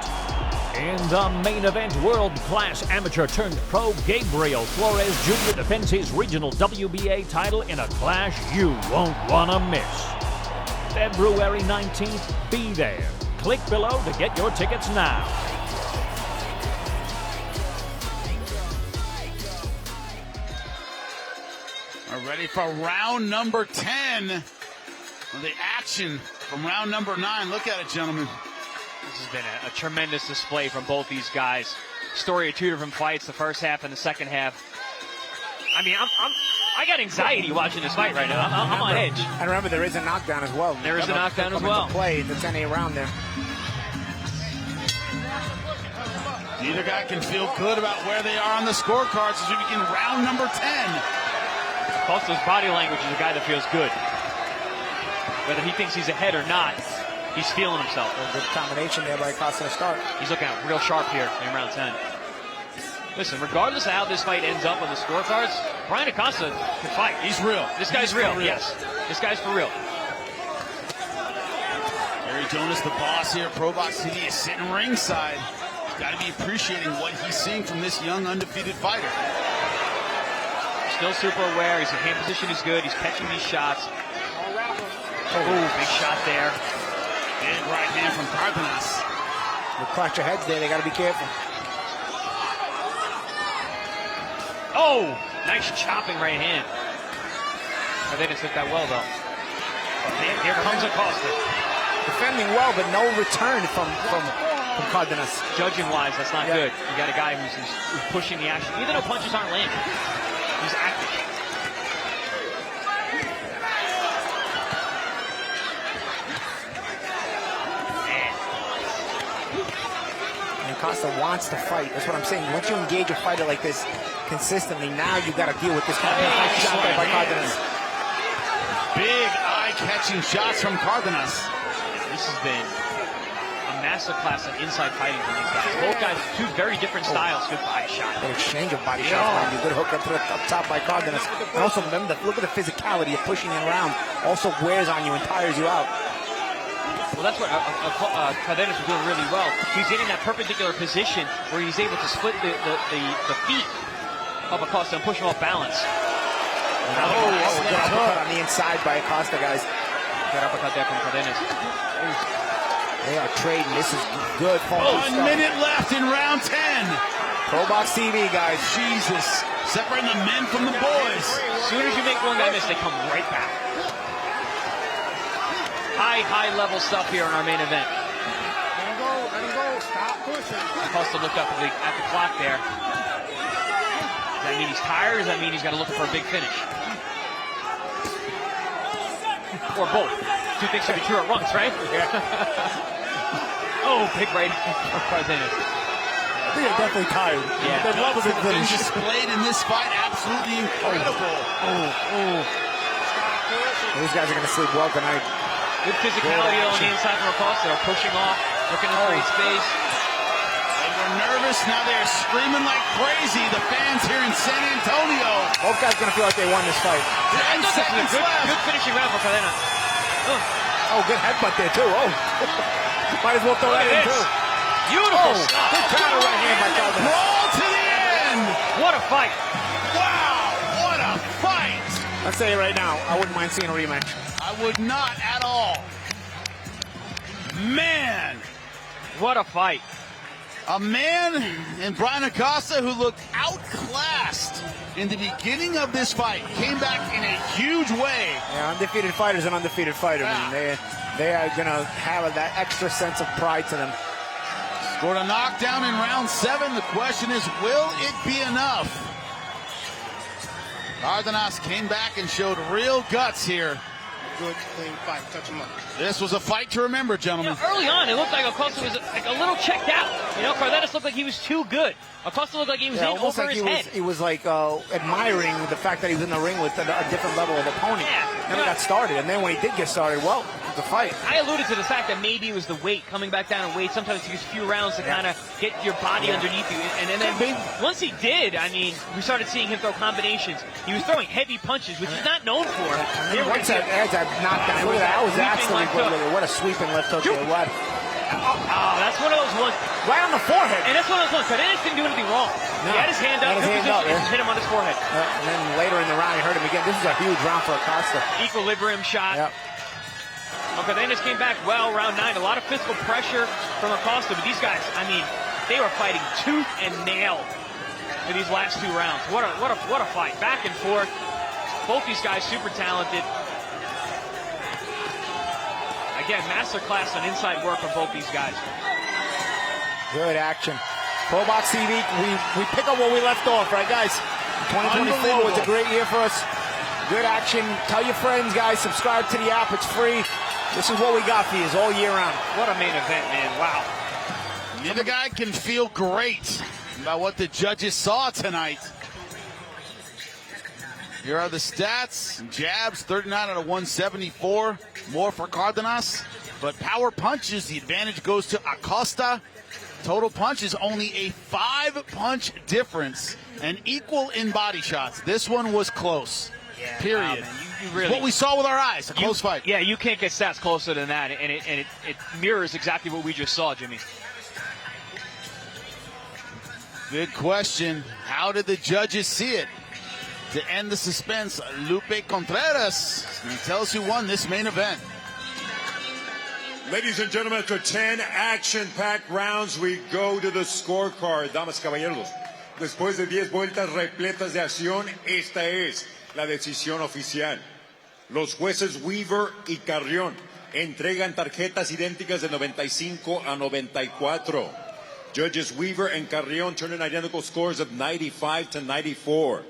In the main event, world-class amateur-turned-pro Gabriel Flores Jr. defends his regional WBA title in a clash you won't want to miss. February 19th, be there. Click below to get your tickets now. We're ready for round number 10. The action from round number 9. Look at it, gentlemen. This has been a tremendous display from both these guys. Story of 2 different fights, the first half and the second half. I mean, I got anxiety watching this fight right now. I'm on edge. And remember, there is a knockdown as well. There is a knockdown as well. Play that's any around there. Neither guy can feel good about where they are on the scorecards as we begin round number 10. Acosta's body language is a guy that feels good. Whether he thinks he's ahead or not, he's feeling himself. A good combination there by Acosta to start. He's looking out real sharp here in round 10. Listen, regardless of how this fight ends up on the scorecards, Brian Acosta can fight. He's real. This guy's real. Yes. This guy's for real. Gary Jonas, the boss here at ProBox TV, is sitting ringside. Got to be appreciating what he's seeing from this young, undefeated fighter. Still super aware. His hand position is good. He's catching these shots. Oh, big shot there. Big right hand from Cardenas. You clutch your heads there. They got to be careful. Oh, nice chopping right hand. Cardenas hit that well, though. Man, here comes Acosta. Defending well, but no return from Cardenas. Judging-wise, that's not good. You got a guy who's pushing the action. Even though punches aren't landing, he's active. And Acosta wants to fight. That's what I'm saying. Once you engage a fighter like this consistently, now you got to deal with this kind of shot by Cardenas. Big eye-catching shots from Cardenas. This has been a masterclass of inside fighting from these guys. Both guys, two very different styles. Good body shot. Good exchange of body shots. Man. Good hook up to the up top by Cardenas. And also, remember, look at the physicality of pushing it around. Also wears on you and tires you out. Well, that's what Cardenas was doing really well. He's getting that perpendicular position where he's able to split the feet of Acosta and push him off balance. Good uppercut on the inside by Acosta, guys. Good uppercut there from Cardenas. They are trading. This is good. 1 minute left in round 10. ProBox TV, guys. Jesus. Separating the men from the boys. As soon as you make one guy miss, they come right back. High level stuff here in our main event. Let him go. Stop pushing. Acosta looked up at the clock there. Does that mean he's tired, or does that mean he's got to look for a big finish? Or both. Two things should be true at once, right? Yeah. Oh, big right from Cardenas. They are definitely tired. Yeah. They love a big finish. Displayed in this fight, absolutely incredible. These guys are going to sleep well tonight. Good physicality on the inside from Acosta. They're pushing off, looking to create space. They were nervous, now they're screaming like crazy. The fans here in San Antonio. Both guys are going to feel like they won this fight. 10 seconds left. Good finishing round for Cardenas. Oh, good headbutt there, too. Oh. Might as well throw that in, too. Beautiful stop. Good counter right hand by Cardenas. Brawl to the end. What a fight. Wow, what a fight. I'll tell you right now, I wouldn't mind seeing a rematch. I would not at all. Man. What a fight. A man in Brian Acosta who looked outclassed in the beginning of this fight came back in a huge way. Yeah, undefeated fighter's an undefeated fighter. I mean, they are going to have that extra sense of pride to them. Scored a knockdown in round 7. The question is, will it be enough? Cardenas came back and showed real guts here. Good, clean fight. Touch him up. This was a fight to remember, gentlemen. Early on, it looked like Acosta was like a little checked out. Cardenas looked like he was too good. Acosta looked like he was in over like his head. He was like admiring the fact that he was in the ring with a different level of opponent. Yeah. Never got started, and then when he did get started, well, it was a fight. I alluded to the fact that maybe it was the weight, coming back down in weight. Sometimes it takes a few rounds to kind of get your body underneath you. And then once he did, I mean, we started seeing him throw combinations. He was throwing heavy punches, which he's not known for. Once that knockdown, look at that. That was absolutely good. What a sweeping left hook there. What? Oh, that's one of those ones. Right on the forehead. And that's one of those ones. Cardenas didn't do anything wrong. No. He had his hand up. Just hit him on his forehead. And then later in the round, he hurt him again. This is a huge round for Acosta. Equilibrium shot. Yep. Cardenas came back well, round 9. A lot of physical pressure from Acosta, but these guys, I mean, they were fighting tooth and nail for these last 2 rounds. What a fight. Back and forth. Both these guys super talented. Again, masterclass on inside work from both these guys. Good action. ProBox TV, we pick up where we left off, right, guys? 2024 was a great year for us. Good action. Tell your friends, guys. Subscribe to the app. It's free. This is what we got for you all year round. What a main event, man. Wow. Neither guy can feel great about what the judges saw tonight. Here are the stats. Jabs, 39 out of 174. More for Cardenas. But power punches, the advantage goes to Acosta. Total punches, only a 5-punch difference. And equal in body shots. This one was close. Yeah, period. Wow, you really, what we saw with our eyes, a close fight. Yeah, you can't get stats closer than that. And it mirrors exactly what we just saw, Jimmy. Good question. How did the judges see it? To end the suspense, Lupe Contreras tells who won this main event. Ladies and gentlemen, after 10 action-packed rounds, we go to the scorecard. Damas, caballeros, después de 10 vueltas repletas de acción, esta es la decisión oficial. Los jueces Weaver y Carrión entregan tarjetas idénticas de 95 a 94. Judges Weaver and Carrión turn in identical scores of 95 to 94.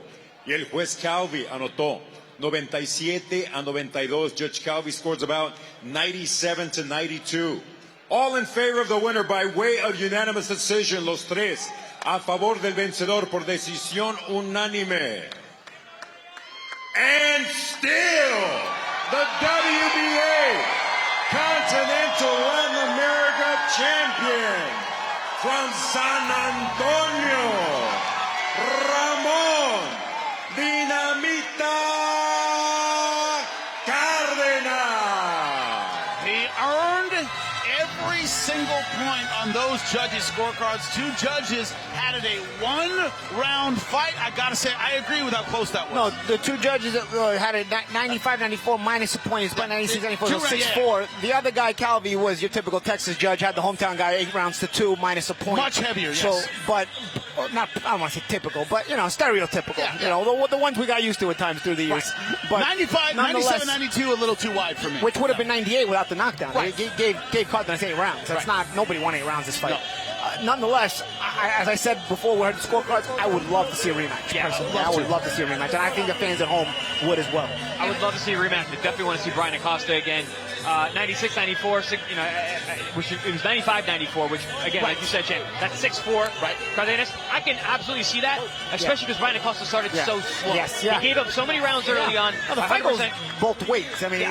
Y el juez Calvi anotó 97 a 92. Judge Calvi scores about 97 to 92. All in favor of the winner by way of unanimous decision. Los tres a favor del vencedor por decisión unánime. And still, the WBA Continental Latin America champion from San Antonio, Ramon Dinamita Cárdenas. He earned every single point on those judges' scorecards. Two judges had it a one-round fight. I gotta say, I agree with how close that was. No, the two judges had it 95-94 minus a point. It's about 96-94, so 6-4. Yeah. The other guy, Calvi, was your typical Texas judge. Had the hometown guy 8 rounds to 2 minus a point. Much heavier, yes. So, but not, I don't want to say typical, but stereotypical. Yeah. You know, the ones we got used to at times through the years. Right. But 95, 97, 92, a little too wide for me. Which would have been 98 without the knockdown. Right. It gave Cárdenas 8 rounds. That's not, nobody won 8 rounds this fight. No. Nonetheless, as I said before, we heard the scorecards. I would love to see a rematch. Yeah, I would love to see a rematch, and I think the fans at home would as well. I would love to see a rematch. I definitely want to see Brian Acosta again. 96, 94, it was 95, 94, which, again, like you said, Champ, that's 6-4. Right. Cardenas, I can absolutely see that, especially because Brian Acosta started so slow. Yes, He gave up so many rounds early on. No, the fight goes 100%. both ways. I mean,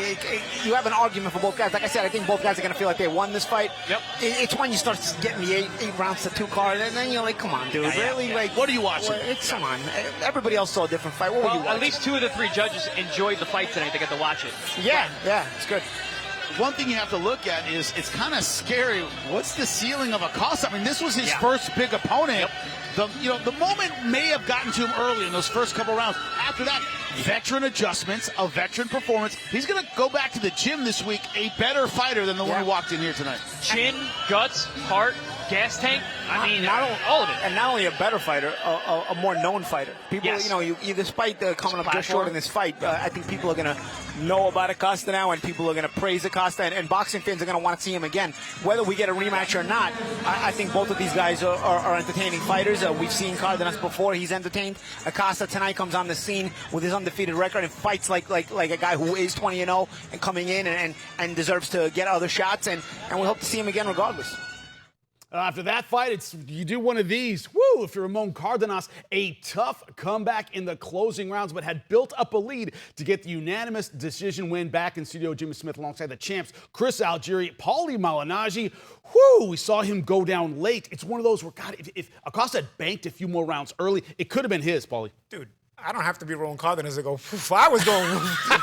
you have an argument for both guys. Like I said, I think both guys are going to feel like they won this fight. Yep. It's when you start getting the 8 rounds to 2 card, and then you're like, come on, dude. Really? Like, what are you watching? Come on. Everybody else saw a different fight. What were you watching? At least 2 of the 3 judges enjoyed the fight tonight. They got to watch it. Yeah, it's good. One thing you have to look at is it's kind of scary. What's the ceiling of Acosta? I mean, this was his first big opponent. The moment may have gotten to him early in those first couple rounds. After that, veteran adjustments, a veteran performance. He's going to go back to the gym this week a better fighter than the one who walked in here tonight. Chin, guts, heart, gas tank. I mean, all of it. And not only a better fighter, a more known fighter. People, you despite coming up just short in this fight, I think people are going to know about Acosta now, and people are going to praise Acosta, and boxing fans are going to want to see him again. Whether we get a rematch or not, I think both of these guys are entertaining fighters. We've seen Cárdenas before; he's entertained. Acosta tonight comes on the scene with his undefeated record and fights like a guy who is 20-0 and coming in and deserves to get other shots, and we hope to see him again regardless. After that fight, you do one of these. Woo! If you're Ramon Cárdenas, a tough comeback in the closing rounds, but had built up a lead to get the unanimous decision win. Back in studio, Jimmy Smith alongside the champs, Chris Algieri, Paulie Malignaggi. Woo! We saw him go down late. It's one of those where, God, if Acosta had banked a few more rounds early, it could have been his, Paulie. Dude, I don't have to be Ramon Cárdenas to go, I was going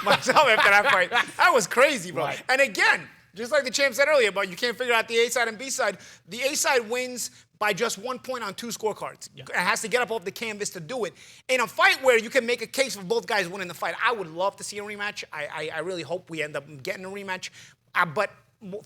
myself after that fight. That was crazy, bro. Right. And again, just like the champ said earlier, but you can't figure out the A side and B side. The A side wins by just 1 point on 2 scorecards. It has to get up off the canvas to do it. In a fight where you can make a case for both guys winning the fight, I would love to see a rematch. I really hope we end up getting a rematch. But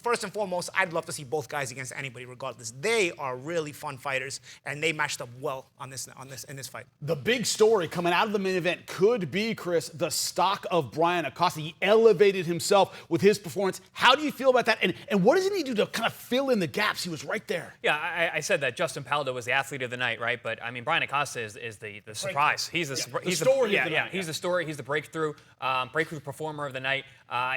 first and foremost, I'd love to see both guys against anybody regardless. They are really fun fighters, and they matched up well in this fight. The big story coming out of the main event could be, Chris, the stock of Brian Acosta. He elevated himself with his performance. How do you feel about that? And what does he need to do to kind of fill in the gaps? He was right there. Yeah, I said that Justin Paldo was the athlete of the night, right? But, I mean, Brian Acosta is the surprise. He's the story of the night. He's the story. He's the breakthrough performer of the night.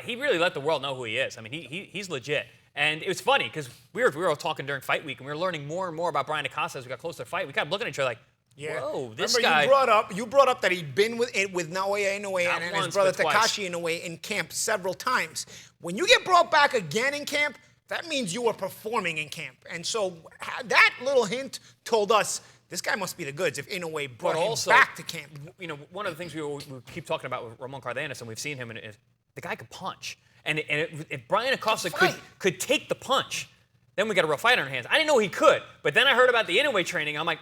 He really let the world know who he is. I mean, he's legit. And it was funny because we were all talking during fight week, and we were learning more and more about Brian Acosta as we got closer to the fight. We kept looking at each other like, whoa, this guy. You brought up that he'd been with Naoya Inoue and his brother Takashi Inoue in camp several times. When you get brought back again in camp, that means you were performing in camp. And so that little hint told us this guy must be the goods if Inoue brought him back to camp. You know, one of the things we keep talking about with Ramon Cárdenas, and we've seen him, is the guy could punch. And if Brian Acosta could take the punch, then we got a real fight on our hands. I didn't know he could, but then I heard about the Inoue training. I'm like,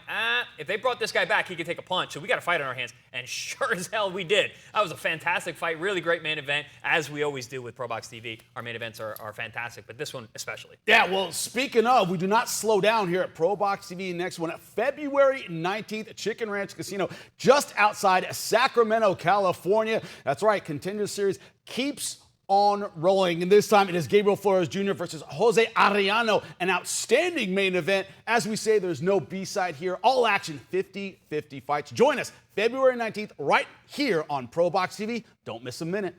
if they brought this guy back, he could take a punch. So we got a fight on our hands, and sure as hell we did. That was a fantastic fight, really great main event, as we always do with ProBox TV. Our main events are fantastic, but this one especially. Yeah, well, speaking of, we do not slow down here at ProBox TV. Next one, February 19th, Chicken Ranch Casino, just outside Sacramento, California. That's right, Contender Series keeps on rolling, and this time it is Gabriel Flores Jr. versus Jose Arellano, an outstanding main event. As we say, there's no B-side here. All action, 50-50 fights. Join us February 19th right here on ProBox TV. Don't miss a minute.